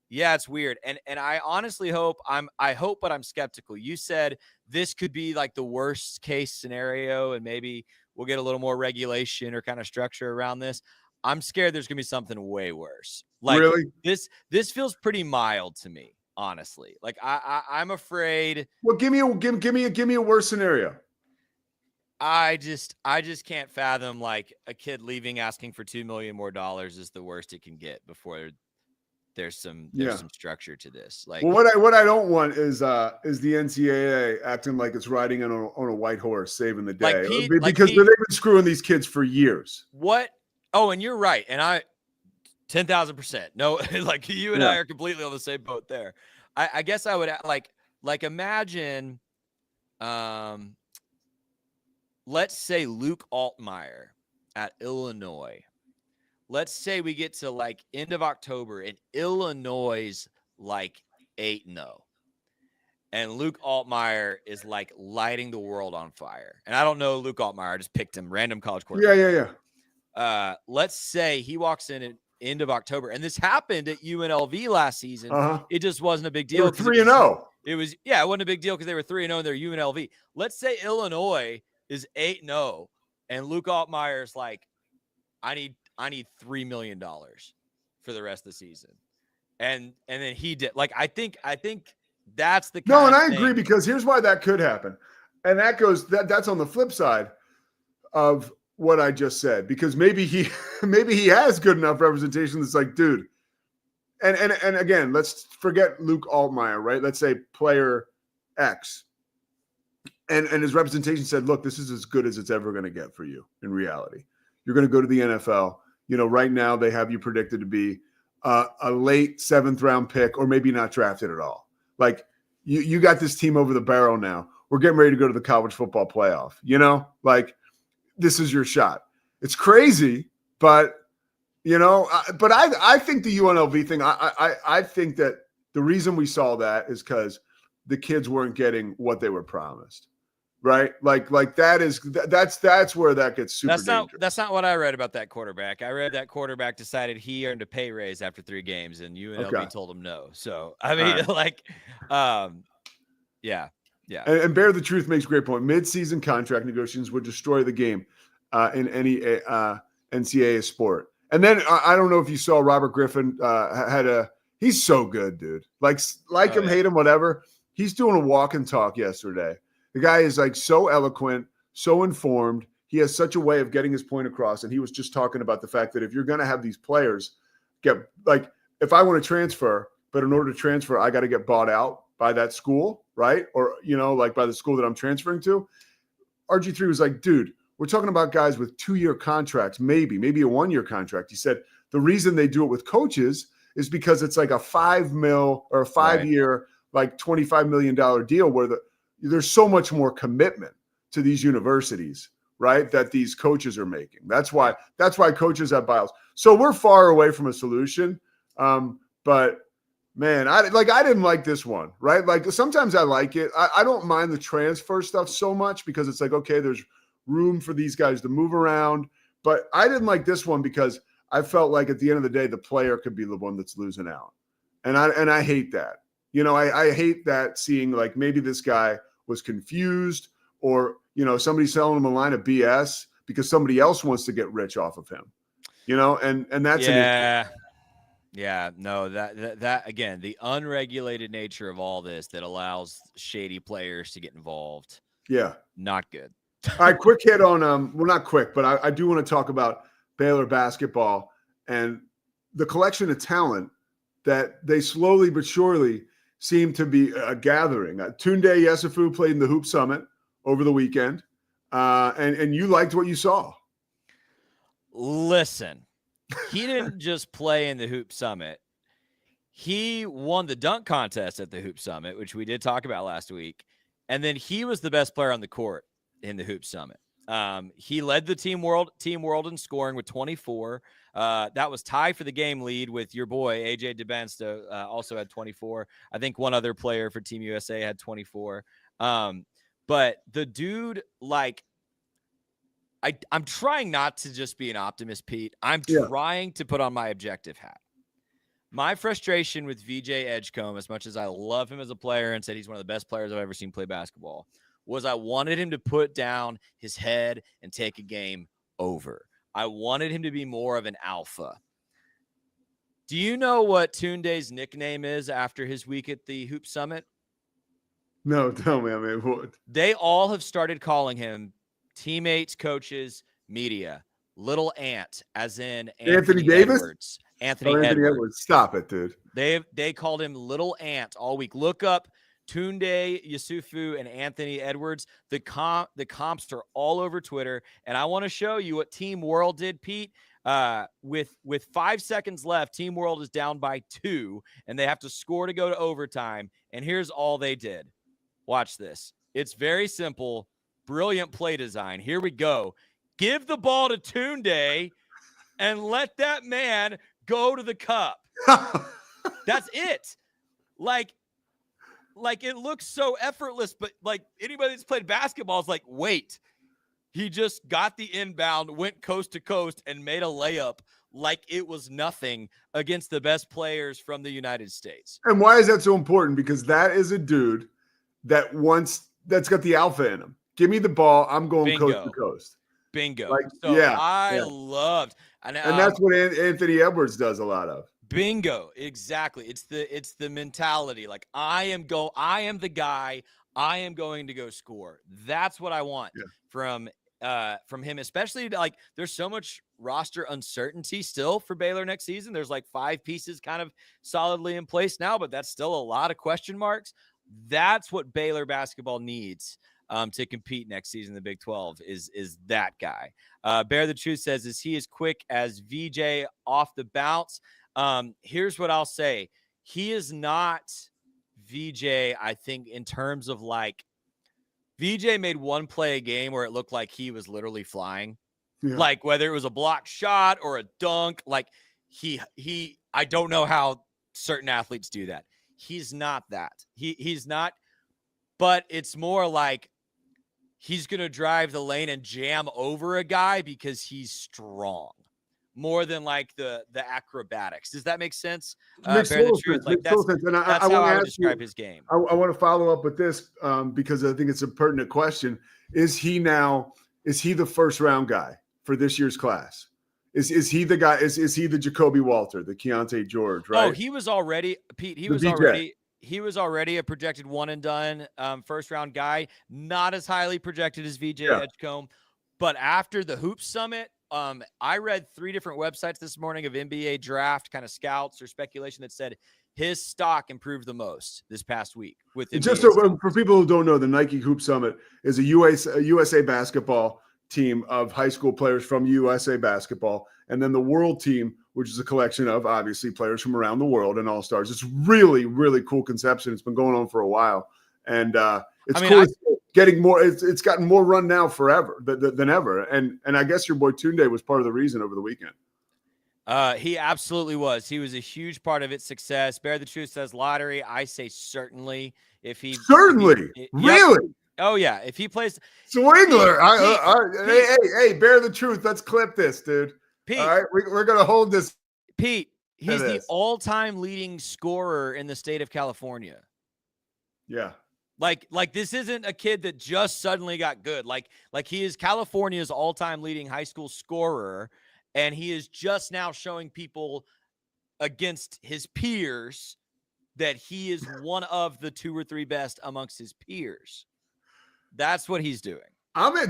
[SPEAKER 15] yeah, it's weird. And I honestly hope but I'm skeptical. You said this could be the worst case scenario, and maybe we'll get a little more regulation or kind of structure around this. I'm scared there's going to be something way worse.
[SPEAKER 9] Really?
[SPEAKER 15] This feels pretty mild to me, honestly. I'm afraid.
[SPEAKER 9] Well, give me a worse scenario.
[SPEAKER 15] I just can't fathom a kid leaving asking for $2 million more is the worst it can get before there's some structure to this.
[SPEAKER 9] What I don't want is the NCAA acting like it's riding on a white horse saving the day, because they've been screwing these kids for years.
[SPEAKER 15] What? Oh, and you're right. And I 10,000%. No, you and I are completely on the same boat there. I guess I would imagine, let's say Luke Altmaier at Illinois. Let's say we get to end of October and Illinois 8-0. And Luke Altmaier is lighting the world on fire. And I don't know Luke Altmaier. I just picked him, random college quarterback.
[SPEAKER 9] Yeah.
[SPEAKER 15] Let's say he walks in at end of October. And this happened at UNLV last season. It just wasn't a big deal.
[SPEAKER 9] 3-0.
[SPEAKER 15] It wasn't a big deal because they were 3-0 and they're UNLV. Let's say Illinois is 8-0 and Luke Altmaier is I need $3 million for the rest of the season. And then he did. I think that's the kind
[SPEAKER 9] and I agree, because here's why that could happen. And that's on the flip side of what I just said, because maybe he has good enough representation that's dude. And again, let's forget Luke Altmaier, right? Let's say player X. And his representation said, look, this is as good as it's ever going to get for you in reality. You're going to go to the NFL. Right now they have you predicted to be a late 7th round pick, or maybe not drafted at all. You got this team over the barrel now. We're getting ready to go to the college football playoff. This is your shot. It's crazy, but I think the UNLV thing, I think that the reason we saw that is because the kids weren't getting what they were promised. Right? That's where that gets super dangerous.
[SPEAKER 15] That's not what I read about that quarterback. I read that quarterback decided he earned a pay raise after 3 games and UNLV told him no. So, I mean, yeah.
[SPEAKER 9] And Bear the Truth makes a great point. Mid-season contract negotiations would destroy the game in any NCAA sport. And then I don't know if you saw Robert Griffin he's so good, dude. Hate him, whatever. He's doing a walk and talk yesterday. The guy is so eloquent, so informed. He has such a way of getting his point across. And he was just talking about the fact that if you're going to have these players if I want to transfer, but in order to transfer, I got to get bought out by that school, right? Or, by the school that I'm transferring to. RG3 was dude, we're talking about guys with 2-year contracts, maybe a 1-year contract. He said the reason they do it with coaches is because it's a $5 million or a 5-year, $25 million deal where there's so much more commitment to these universities, right? That these coaches are making. That's why coaches have buyouts. So we're far away from a solution. but man, I didn't like this one, right? Like sometimes I like it. I don't mind the transfer stuff so much because it's like, okay, there's room for these guys to move around. But I didn't like this one because I felt like at the end of the day, the player could be the one that's losing out. And I hate that. I hate that, seeing like maybe this guy was confused, or, somebody selling him a line of BS because somebody else wants to get rich off of him, and that's an issue.
[SPEAKER 15] Yeah, no, that again, the unregulated nature of all this that allows shady players to get involved.
[SPEAKER 9] Yeah.
[SPEAKER 15] Not good.
[SPEAKER 9] All right, quick hit on well, not quick, but I do want to talk about Baylor basketball and the collection of talent that they slowly but surely seem to be gathering. Tunde Yesufu played in the Hoop Summit over the weekend, and you liked what you saw.
[SPEAKER 15] Listen, he didn't just play in the Hoop Summit. He won the dunk contest at the Hoop Summit, which we did talk about last week. And then he was the best player on the court in the Hoop Summit. He led the team world in scoring with 24. That was tied for the game lead with your boy, AJ DeBensto, also had 24. I think one other player for Team USA had 24. But the dude, like, I'm trying not to just be an optimist, Pete. I'm trying to put on my objective hat. My frustration with VJ Edgecombe, as much as I love him as a player and said he's one of the best players I've ever seen play basketball, was I wanted him to put down his head and take a game over. I wanted him to be more of an alpha. Do you know what Tunde's nickname is after his week at the Hoop Summit?
[SPEAKER 9] No, tell me. I mean, what?
[SPEAKER 15] They all have started calling him, teammates, coaches, media, Little Ant, as in
[SPEAKER 9] Anthony Davis?
[SPEAKER 15] Edwards. Anthony Edwards.
[SPEAKER 9] Stop it, dude.
[SPEAKER 15] They called him Little Ant all week. Look up Tunde Yesufu and Anthony Edwards. The comps are all over Twitter, and I want to show you what Team World did, Pete. With 5 seconds left, Team World is down by 2, and they have to score to go to overtime. And here's all they did. Watch this. It's very simple. Brilliant play design. Here we go. Give the ball to Tunde and let that man go to the cup. That's it. Like it looks so effortless, but like anybody that's played basketball is like, wait, he just got the inbound, went coast to coast, and made a layup like it was nothing against the best players from the United States.
[SPEAKER 9] And why is that so important? Because that is a dude that's got the alpha in him. Give me the ball. I'm going
[SPEAKER 15] Bingo.
[SPEAKER 9] coast to coast.
[SPEAKER 15] Bingo.
[SPEAKER 9] Like,
[SPEAKER 15] so I loved.
[SPEAKER 9] And that's what Anthony Edwards does a lot of.
[SPEAKER 15] Bingo. Exactly. It's the mentality. Like, I am the guy. I am going to go score. That's what I want from him, especially like there's so much roster uncertainty still for Baylor next season. There's like 5 pieces kind of solidly in place now, but that's still a lot of question marks. That's what Baylor basketball needs to compete next season in the Big 12 is that guy. Bear the Truth says, is he as quick as VJ off the bounce? Here's what I'll say. He is not VJ, I think, in terms of like VJ made one play a game where it looked like he was literally flying. Yeah. Like whether it was a block shot or a dunk, like I don't know how certain athletes do that. He's not that. He's not, but it's more like he's going to drive the lane and jam over a guy because he's strong more than like the acrobatics. Does that make sense?
[SPEAKER 9] Makes total sense. Like that's
[SPEAKER 15] how I would describe his game.
[SPEAKER 9] I want to follow up with this because I think it's a pertinent question. Is he the first round guy for this year's class? Is he the guy? Is he the Jacoby Walter, the Keontae George, right?
[SPEAKER 15] Oh, he was already, Pete. He was already a projected one and done first round guy. Not as highly projected as VJ Edgecombe, but after the Hoop Summit, I read 3 different websites this morning of NBA draft kind of scouts or speculation that said his stock improved the most this past week. With
[SPEAKER 9] just so, for people who don't know, the Nike Hoop Summit is a USA basketball team of high school players from USA basketball, and then the world team, which is a collection of obviously players from around the world and all-stars. It's really, really cool conception. It's been going on for a while, and it's cool. Getting more, it's gotten more run now forever than ever, and I guess your boy Tunde was part of the reason over the weekend.
[SPEAKER 15] He absolutely was. He was a huge part of its success. Bear the Truth says lottery. I say certainly.
[SPEAKER 9] Certainly.
[SPEAKER 15] Yep.
[SPEAKER 9] Really?
[SPEAKER 15] Oh yeah. If he plays
[SPEAKER 9] Swingler.
[SPEAKER 15] Pete,
[SPEAKER 9] Hey, Bear the Truth. Let's clip this, dude.
[SPEAKER 15] Pete,
[SPEAKER 9] all right, we're gonna hold this.
[SPEAKER 15] Pete, he's the
[SPEAKER 9] this.
[SPEAKER 15] all-time leading scorer in the state of California.
[SPEAKER 9] Yeah.
[SPEAKER 15] Like this isn't a kid that just suddenly got good. Like he is California's all-time leading high school scorer, and he is just now showing people against his peers that he is one of the 2 or 3 best amongst his peers. That's what he's doing.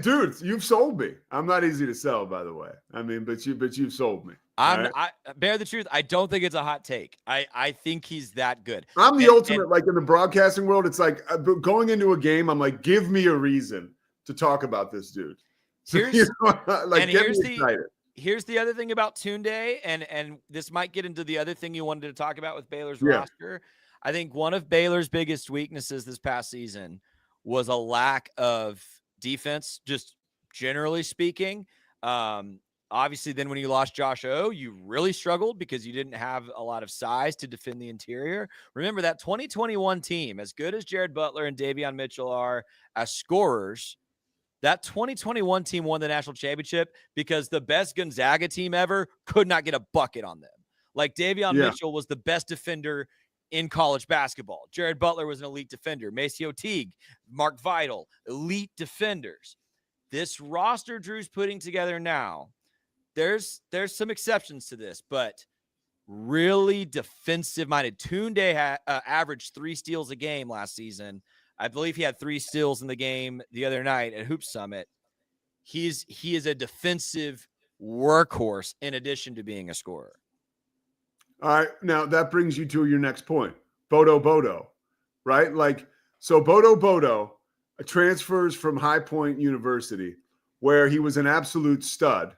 [SPEAKER 9] Dude, you've sold me. I'm not easy to sell, by the way. I mean, but you've sold me.
[SPEAKER 15] I Bear the Truth. I don't think it's a hot take. I think he's that good.
[SPEAKER 9] I'm the ultimate, like in the broadcasting world, it's like going into a game, I'm like, give me a reason to talk about this dude. So,
[SPEAKER 15] here's
[SPEAKER 9] excited.
[SPEAKER 15] Here's the other thing about Tunde, and this might get into the other thing you wanted to talk about with Baylor's
[SPEAKER 9] Yeah.
[SPEAKER 15] roster. I think one of Baylor's biggest weaknesses this past season was a lack of defense, just generally speaking. Obviously, then when you lost Josh O, you really struggled because you didn't have a lot of size to defend the interior. Remember that 2021 team, as good as Jared Butler and Davion Mitchell are as scorers, that 2021 team won the national championship because the best Gonzaga team ever could not get a bucket on them. Like Davion Mitchell was the best defender in college basketball. Jared Butler was an elite defender. Maceo Teague, Mark Vital, elite defenders. This roster Drew's putting together now, there's some exceptions to this, but really defensive-minded. Tunde averaged 3 steals a game last season. I believe he had 3 steals in the game the other night at Hoop Summit. He is a defensive workhorse in addition to being a scorer.
[SPEAKER 9] All right. Now that brings you to your next point. Bodo, right? Like, so Bodo transfers from High Point University, where he was an absolute stud.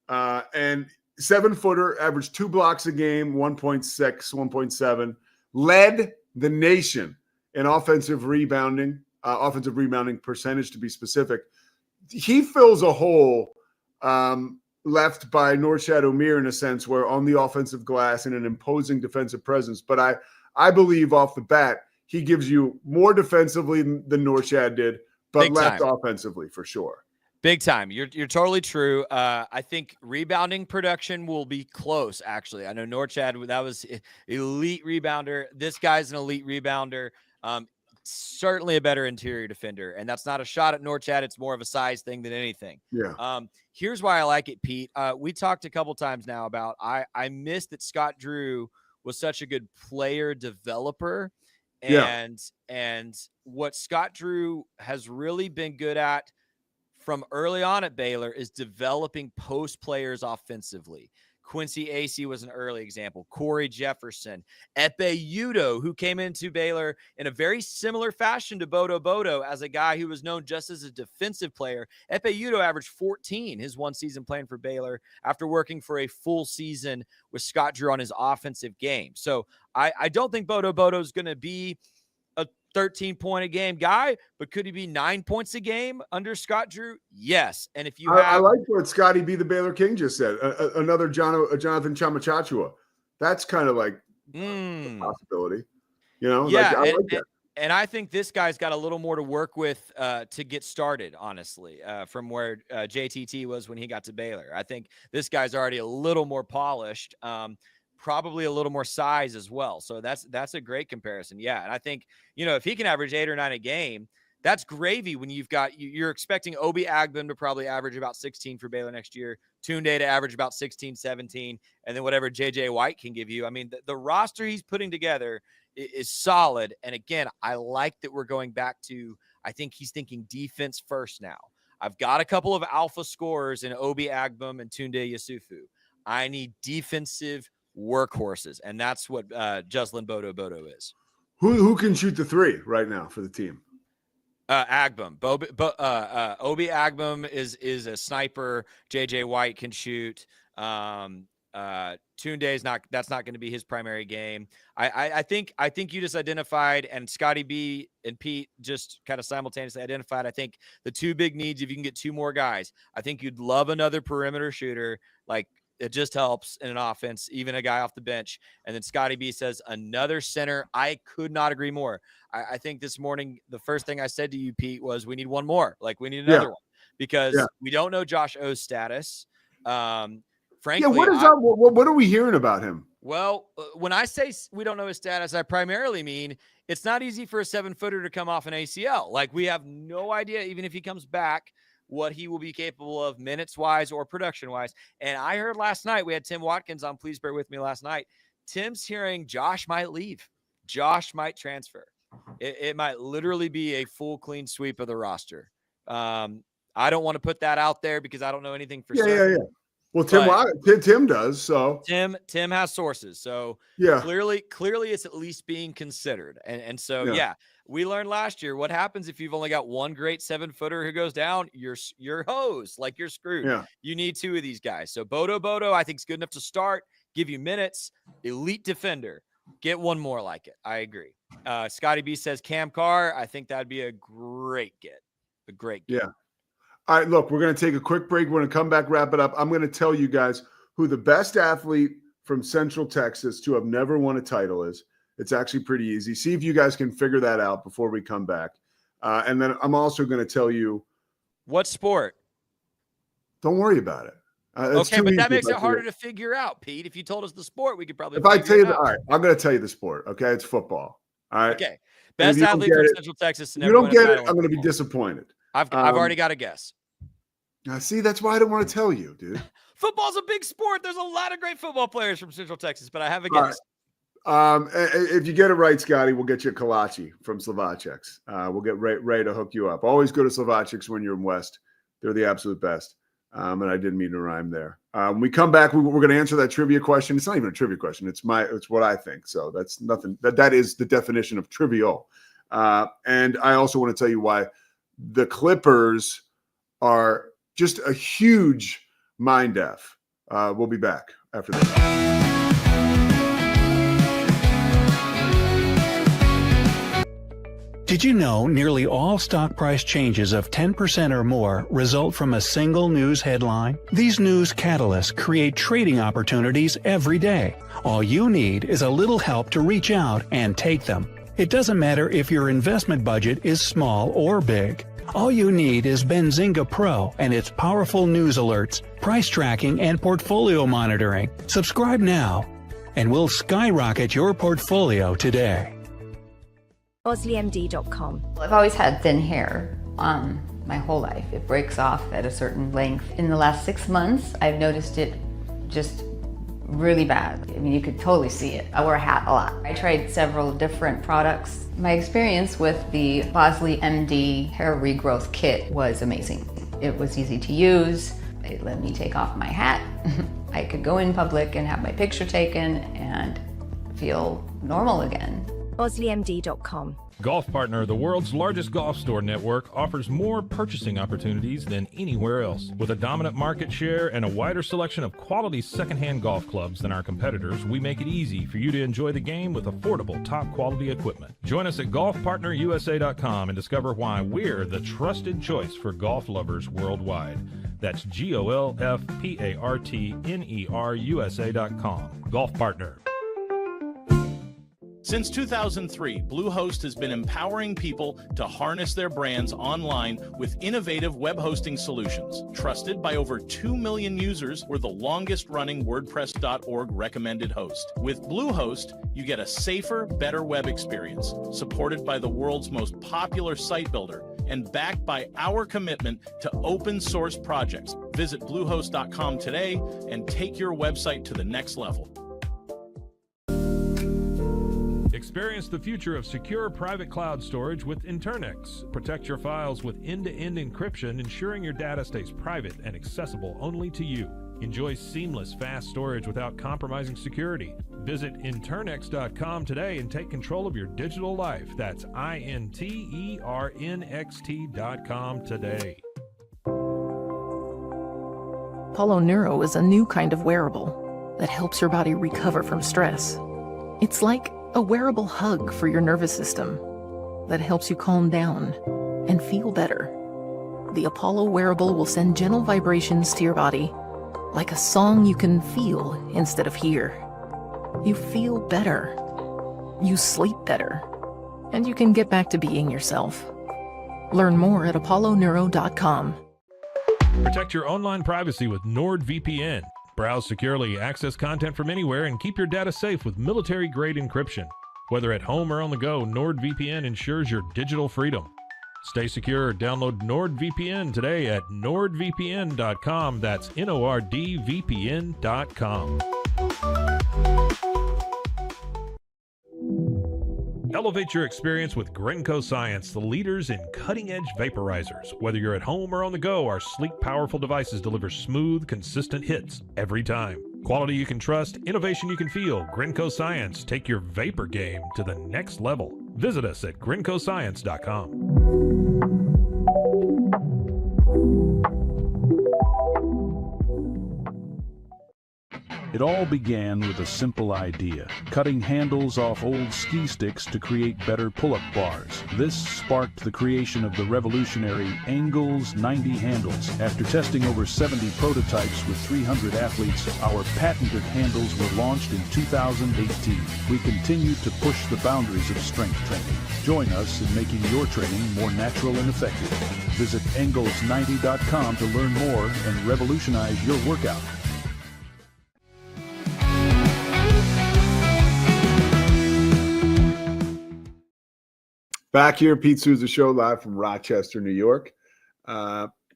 [SPEAKER 9] And 7-footer, averaged 2 blocks a game, 1.6, 1.7, led the nation in offensive rebounding percentage, to be specific. He fills a hole left by Norchad Omier in a sense, where on the offensive glass and an imposing defensive presence. But I believe off the bat, he gives you more defensively than Norchad did, but
[SPEAKER 15] Big
[SPEAKER 9] less
[SPEAKER 15] time.
[SPEAKER 9] offensively for sure.
[SPEAKER 15] Big time. You're totally true. I think rebounding production will be close, actually. I know Norchad, that was elite rebounder. This guy's an elite rebounder. Certainly a better interior defender. And that's not a shot at Norchad. It's more of a size thing than anything.
[SPEAKER 9] Yeah.
[SPEAKER 15] Here's why I like it, Pete. We talked a couple times now about I miss that Scott Drew was such a good player developer. And what Scott Drew has really been good at from early on at Baylor is developing post players offensively. Quincy Acey was an early example. Corey Jefferson, Epe Udo, who came into Baylor in a very similar fashion to Bodo as a guy who was known just as a defensive player. Epe Udo averaged 14 his one season playing for Baylor after working for a full season with Scott Drew on his offensive game. So I don't think Bodo is going to be a 13-point-a-game guy, but could he be 9 points a game under Scott Drew? Yes. And if you
[SPEAKER 9] I like what Scotty B. the Baylor King just said. Another Jonathan Chamachachua. That's kind of like a possibility. You know,
[SPEAKER 15] yeah,
[SPEAKER 9] I like that.
[SPEAKER 15] And I think this guy's got a little more to work with to get started, honestly, from where JTT was when he got to Baylor. I think this guy's already a little more polished. Probably a little more size as well. So that's a great comparison. Yeah. And I think, if he can average 8 or 9 a game, that's gravy when you're expecting Obi Agbin to probably average about 16 for Baylor next year, Tunde to average about 16, 17, and then whatever JJ White can give you. I mean, the roster he's putting together is solid. And again, I like that we're going back to, I think he's thinking defense first now. I've got a couple of alpha scorers in Obi Agbin and Tunde Yusufu. I need defensive workhorses, and that's what Jocelyn Bodo is.
[SPEAKER 9] Who can shoot the 3 right now for the team?
[SPEAKER 15] Agbum. Obi Agbum is a sniper. JJ White can shoot. Tunde's that's not going to be his primary game. I think you just identified, and Scotty B and Pete just kind of simultaneously identified, I think the 2 big needs, if you can get 2 more guys, I think you'd love another perimeter shooter like It just helps in an offense, even a guy off the bench. And then Scotty B says another center. I could not agree more. I think this morning, the first thing I said to you, Pete, was we need one more. Like, we need another one because we don't know Josh O's status. Frankly,
[SPEAKER 9] what are we hearing about him?
[SPEAKER 15] Well, when I say we don't know his status, I primarily mean it's not easy for a 7-footer to come off an ACL. Like, we have no idea, even if he comes back, what he will be capable of minutes-wise or production-wise. And I heard last night, we had Tim Watkins on Please Bear With Me last night. Tim's hearing Josh might leave. Josh might transfer. It might literally be a full clean sweep of the roster. I don't want to put that out there because I don't know anything for certain.
[SPEAKER 9] Yeah. Well, Tim does. So
[SPEAKER 15] Tim has sources. So clearly it's at least being considered. And so we learned last year what happens if you've only got one great 7-footer who goes down. You're hosed, like you're screwed.
[SPEAKER 9] Yeah.
[SPEAKER 15] You need 2 of these guys. So Bodo, I think is good enough to start, give you minutes, elite defender. Get one more like it. I agree. Scotty B says Cam Carr. I think that'd be a great get. A great get.
[SPEAKER 9] Yeah. All right, look, we're going to take a quick break. We're going to come back, wrap it up. I'm going to tell you guys who the best athlete from Central Texas to have never won a title is. It's actually pretty easy. See if you guys can figure that out before we come back. And then I'm also going to tell you.
[SPEAKER 15] What sport?
[SPEAKER 9] Don't worry about it.
[SPEAKER 15] Okay, but that makes it harder to figure out, Pete. If you told us the sport, we could probably.
[SPEAKER 9] If I tell you, all right, I'm going to tell you the sport. Okay, it's football. All right.
[SPEAKER 15] Okay, best athlete from Central Texas.
[SPEAKER 9] If you don't get it, I'm going to be disappointed.
[SPEAKER 15] I've already got a guess.
[SPEAKER 9] See, that's why I don't want to tell you, dude.
[SPEAKER 15] Football's a big sport. There's a lot of great football players from Central Texas, but I have a guess.
[SPEAKER 9] If you get it right, Scotty, we'll get you a kolache from Slovacek's. We'll get Ray to hook you up. Always go to Slovacek's when you're in West. They're the absolute best. And I didn't mean to rhyme there. When we come back, we're going to answer that trivia question. It's not even a trivia question. It's what I think. So that's nothing. That is the definition of trivial. And I also want to tell you why the Clippers are just a huge mind F. We'll be back after this.
[SPEAKER 16] Did you know nearly all stock price changes of 10% or more result from a single news headline? These news catalysts create trading opportunities every day. All you need is a little help to reach out and take them. It doesn't matter if your investment budget is small or big. All you need is Benzinga Pro and its powerful news alerts, price tracking, and portfolio monitoring. Subscribe now, and we'll skyrocket your portfolio today.
[SPEAKER 17] OsleyMD.com.
[SPEAKER 18] I've always had thin hair my whole life. It breaks off at a certain length. In the last 6 months, I've noticed it just really bad. I mean, you could totally see it. I wear a hat a lot. I tried several different products. My experience with the Bosley MD hair regrowth kit was amazing. It was easy to use. It let me take off my hat. I could go in public and have my picture taken and feel normal again.
[SPEAKER 17] OsleyMD.com.
[SPEAKER 7] Golf Partner, the world's largest golf store network, offers more purchasing opportunities than anywhere else. With a dominant market share and a wider selection of quality secondhand golf clubs than our competitors, we make it easy for you to enjoy the game with affordable, top-quality equipment. Join us at golfpartnerusa.com and discover why we're the trusted choice for golf lovers worldwide. That's GOLFPARTNERUSA.com. Golf Partner.
[SPEAKER 19] Since 2003, Bluehost has been empowering people to harness their brands online with innovative web hosting solutions. Trusted by over 2 million users, we're the longest-running WordPress.org recommended host. With Bluehost, you get a safer, better web experience, supported by the world's most popular site builder, and backed by our commitment to open source projects. Visit Bluehost.com today and take your website to the next level.
[SPEAKER 7] Experience the future of secure private cloud storage with Internex. Protect your files with end-to-end encryption, ensuring your data stays private and accessible only to you. Enjoy seamless, fast storage without compromising security. Visit Internex.com today and take control of your digital life. That's INTERNXT.com today.
[SPEAKER 20] Apollo Neuro is a new kind of wearable that helps your body recover from stress. It's like a wearable hug for your nervous system that helps you calm down and feel better. The Apollo wearable will send gentle vibrations to your body like a song you can feel instead of hear. You feel better. You sleep better. And you can get back to being yourself. Learn more at apolloneuro.com.
[SPEAKER 7] Protect your online privacy with NordVPN. Browse securely, access content from anywhere, and keep your data safe with military-grade encryption. Whether at home or on the go, NordVPN ensures your digital freedom. Stay secure. Download NordVPN today at nordvpn.com. That's NORDVPN.com. Elevate your experience with Grenco Science, the leaders in cutting-edge vaporizers. Whether you're at home or on the go, our sleek, powerful devices deliver smooth, consistent hits every time. Quality you can trust, innovation you can feel. Grenco Science. Take your vapor game to the next level. Visit us at GrencoScience.com.
[SPEAKER 21] It all began with a simple idea, cutting handles off old ski sticks to create better pull-up bars. This sparked the creation of the revolutionary Engels 90 handles. After testing over 70 prototypes with 300 athletes, our patented handles were launched in 2018. We continue to push the boundaries of strength training. Join us in making your training more natural and effective. Visit Engels90.com to learn more and revolutionize your workout.
[SPEAKER 9] Back here, Pete Sousa Show, live from Rochester, New York.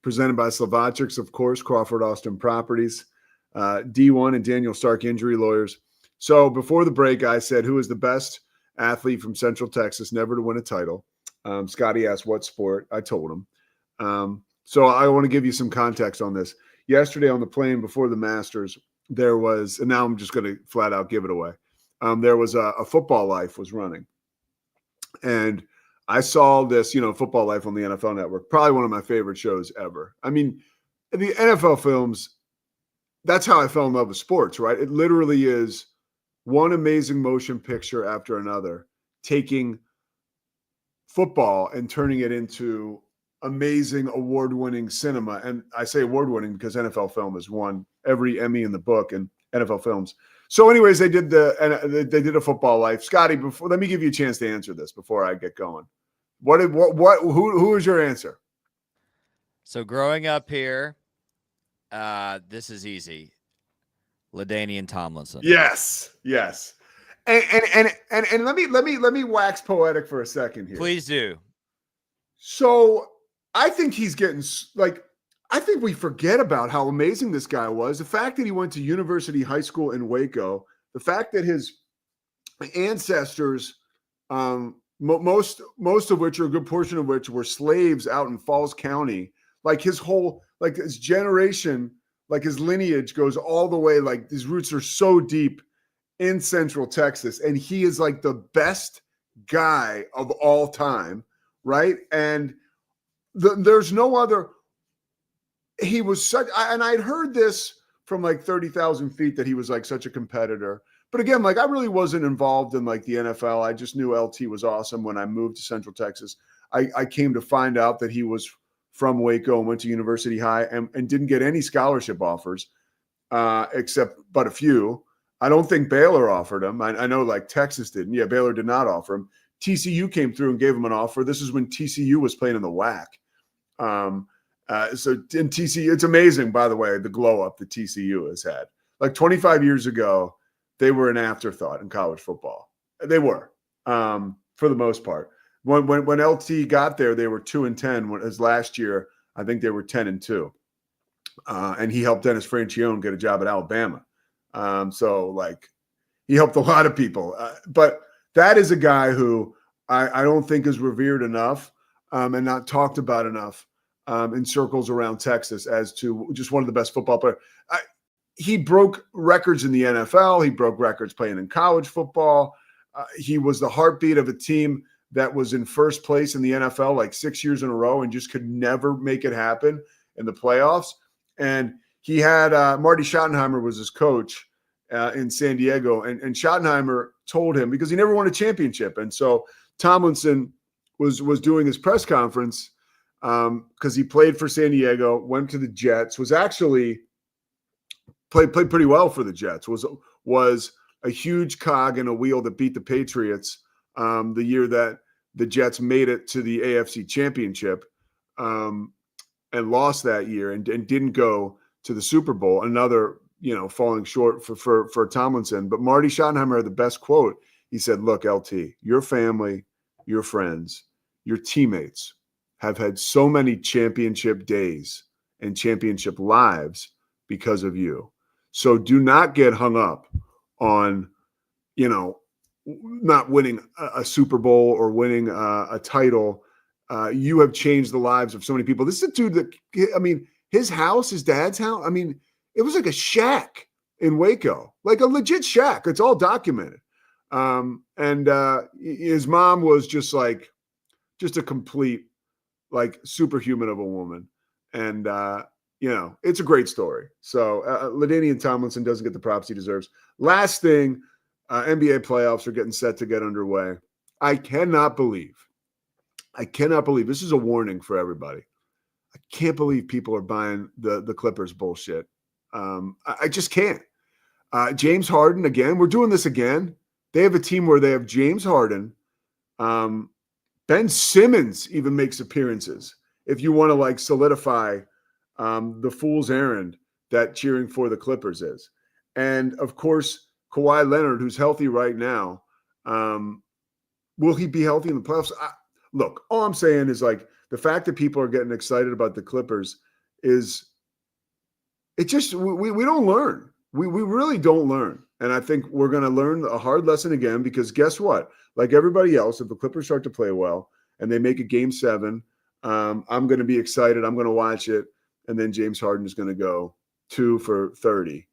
[SPEAKER 9] Presented by Slovacics, of course, Crawford Austin Properties, D1 and Daniel Stark Injury Lawyers. So before the break, I said, who is the best athlete from Central Texas never to win a title? Scotty asked what sport. I told him. So I want to give you some context on this. Yesterday on the plane before the Masters, there was, and now I'm just going to flat out give it away. There was a Football Life was running. And I saw this, Football Life on the NFL Network, probably one of my favorite shows ever. I mean, the NFL films, that's how I fell in love with sports, right? It literally is one amazing motion picture after another, taking football and turning it into amazing award-winning cinema. And I say award-winning because NFL Film has won every Emmy in the book in NFL films. So anyways, they did a Football Life. Scotty, let me give you a chance to answer this before I get going. Who is your answer?
[SPEAKER 15] So growing up here, this is easy. LaDainian Tomlinson.
[SPEAKER 9] Yes. And let me wax poetic for a second here.
[SPEAKER 15] Please do.
[SPEAKER 9] So I think he's getting I think we forget about how amazing this guy was. The fact that he went to University High School in Waco, the fact that his ancestors, most of which, or a good portion of which, were slaves out in Falls County, like his generation, like his lineage goes all the way, like his roots are so deep in Central Texas, and he is like the best guy of all time, right? And there's no other. He was such, and I'd heard this from like 30,000 feet that he was like such a competitor. But again, like I really wasn't involved in like the NFL. I just knew LT was awesome when I moved to Central Texas. I came to find out that he was from Waco and went to University High and didn't get any scholarship offers, except but a few. I don't think Baylor offered him. I know like Texas didn't. Yeah, Baylor did not offer him. TCU came through and gave him an offer. This is when TCU was playing in the WAC. So in TCU, it's amazing, by the way, the glow up that TCU has had. Like 25 years ago, they were an afterthought in college football. They were, for the most part. When LT got there, they were 2-10. As last year, I think they were 10-2. And he helped Dennis Francione get a job at Alabama. So like he helped a lot of people. But that is a guy who I don't think is revered enough and not talked about enough in circles around Texas as to just one of the best football players. He broke records in the NFL. He broke records playing in college football. He was the heartbeat of a team that was in first place in the NFL like 6 years in a row and just could never make it happen in the playoffs. And he had Marty Schottenheimer was his coach in San Diego. And Schottenheimer told him, because he never won a championship. And so Tomlinson was doing his press conference because he played for San Diego, went to the Jets, was actually played pretty well for the Jets. Was a huge cog in a wheel that beat the Patriots the year that the Jets made it to the AFC Championship and lost that year and didn't go to the Super Bowl. Another, falling short for Tomlinson. But Marty Schottenheimer had the best quote. He said, "Look, LT, your family, your friends, your teammates have had so many championship days and championship lives because of you. So do not get hung up on, not winning a Super Bowl or winning a title. You have changed the lives of so many people." This is a dude that, his house, his dad's house, it was like a shack in Waco, like a legit shack. It's all documented. And his mom was just a complete, superhuman of a woman. And, it's a great story. So LaDainian Tomlinson doesn't get the props he deserves. Last thing, NBA playoffs are getting set to get underway. I cannot believe, this is a warning for everybody. I can't believe people are buying the Clippers bullshit. I just can't. James Harden, again, we're doing this again. They have a team where they have James Harden. Ben Simmons even makes appearances. If you want to solidify the fool's errand that cheering for the Clippers is. And of course, Kawhi Leonard, who's healthy right now. Will he be healthy in the playoffs? Look, all I'm saying is the fact that people are getting excited about the Clippers is it just, we don't learn. We really don't learn. And I think we're going to learn a hard lesson again, because guess what? Like everybody else, if the Clippers start to play well and they make a game 7, I'm going to be excited. I'm going to watch it. And then James Harden is going to go 2 for 30.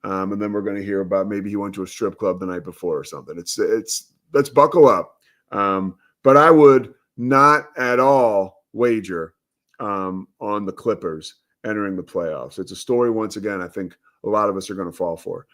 [SPEAKER 9] And then we're going to hear about maybe he went to a strip club the night before or something. Let's buckle up. But I would not at all wager on the Clippers entering the playoffs. It's a story, once again, I think a lot of us are going to fall for.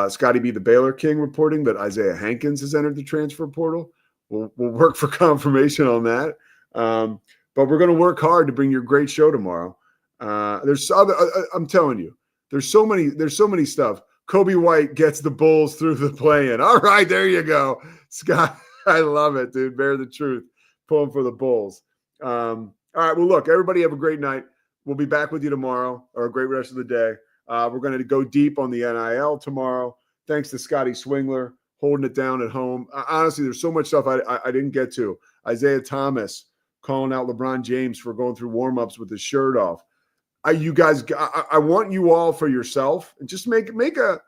[SPEAKER 9] Scotty B, the Baylor King, reporting that Isaiah Hankins has entered the transfer portal. We'll work for confirmation on that. But we're going to work hard to bring you a great show tomorrow. I'm telling you, there's so many stuff. Kobe White gets the Bulls through the play-in. All right, there you go. Scott, I love it, dude. Bear the truth. Pulling for the Bulls. All right, well, look, everybody have a great night. We'll be back with you tomorrow, or a great rest of the day. We're going to go deep on the NIL tomorrow. Thanks to Scotty Swingler holding it down at home. Honestly, there's so much stuff I didn't get to. Isaiah Thomas calling out LeBron James for going through warm-ups with his shirt off. You guys, I want you all for yourself. Just make a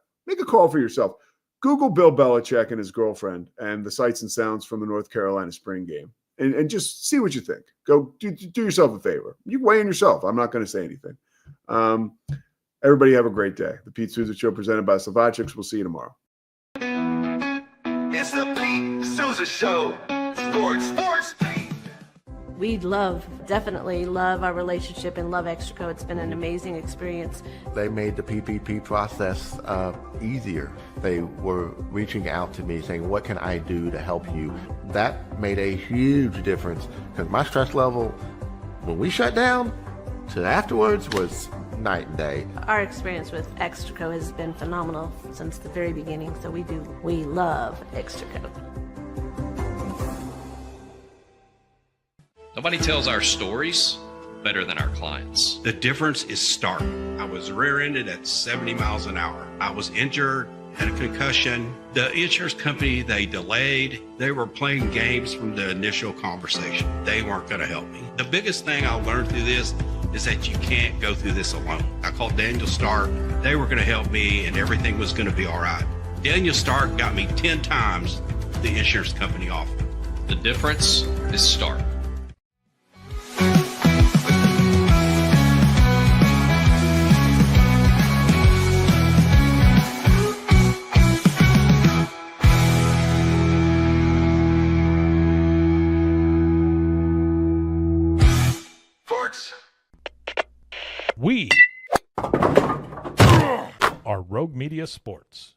[SPEAKER 9] call for yourself. Google Bill Belichick and his girlfriend and the sights and sounds from the North Carolina spring game, and just see what you think. Go do yourself a favor. You weigh in yourself. I'm not going to say anything. Everybody have a great day. The Pete Sousa Show presented by Slovakics. We'll see you tomorrow.
[SPEAKER 1] It's the Pete Sousa Show. Sports.
[SPEAKER 4] We definitely love our relationship and love Extraco. It's been an amazing experience.
[SPEAKER 5] They made the PPP process easier. They were reaching out to me saying, what can I do to help you? That made a huge difference, because my stress level when we shut down to afterwards was night and day.
[SPEAKER 4] Our experience with Extraco has been phenomenal since the very beginning, so we love Extraco.
[SPEAKER 2] Nobody tells our stories better than our clients.
[SPEAKER 22] The difference is stark. I was rear-ended at 70 miles an hour. I was injured, had a concussion. The insurance company, they delayed. They were playing games from the initial conversation. They weren't going to help me. The biggest thing I learned through this is that you can't go through this alone. I called Daniel Stark. They were going to help me, and everything was going to be all right. Daniel Stark got me 10 times the insurance company offered.
[SPEAKER 2] The difference is Stark.
[SPEAKER 7] We are Rogue Media Sports.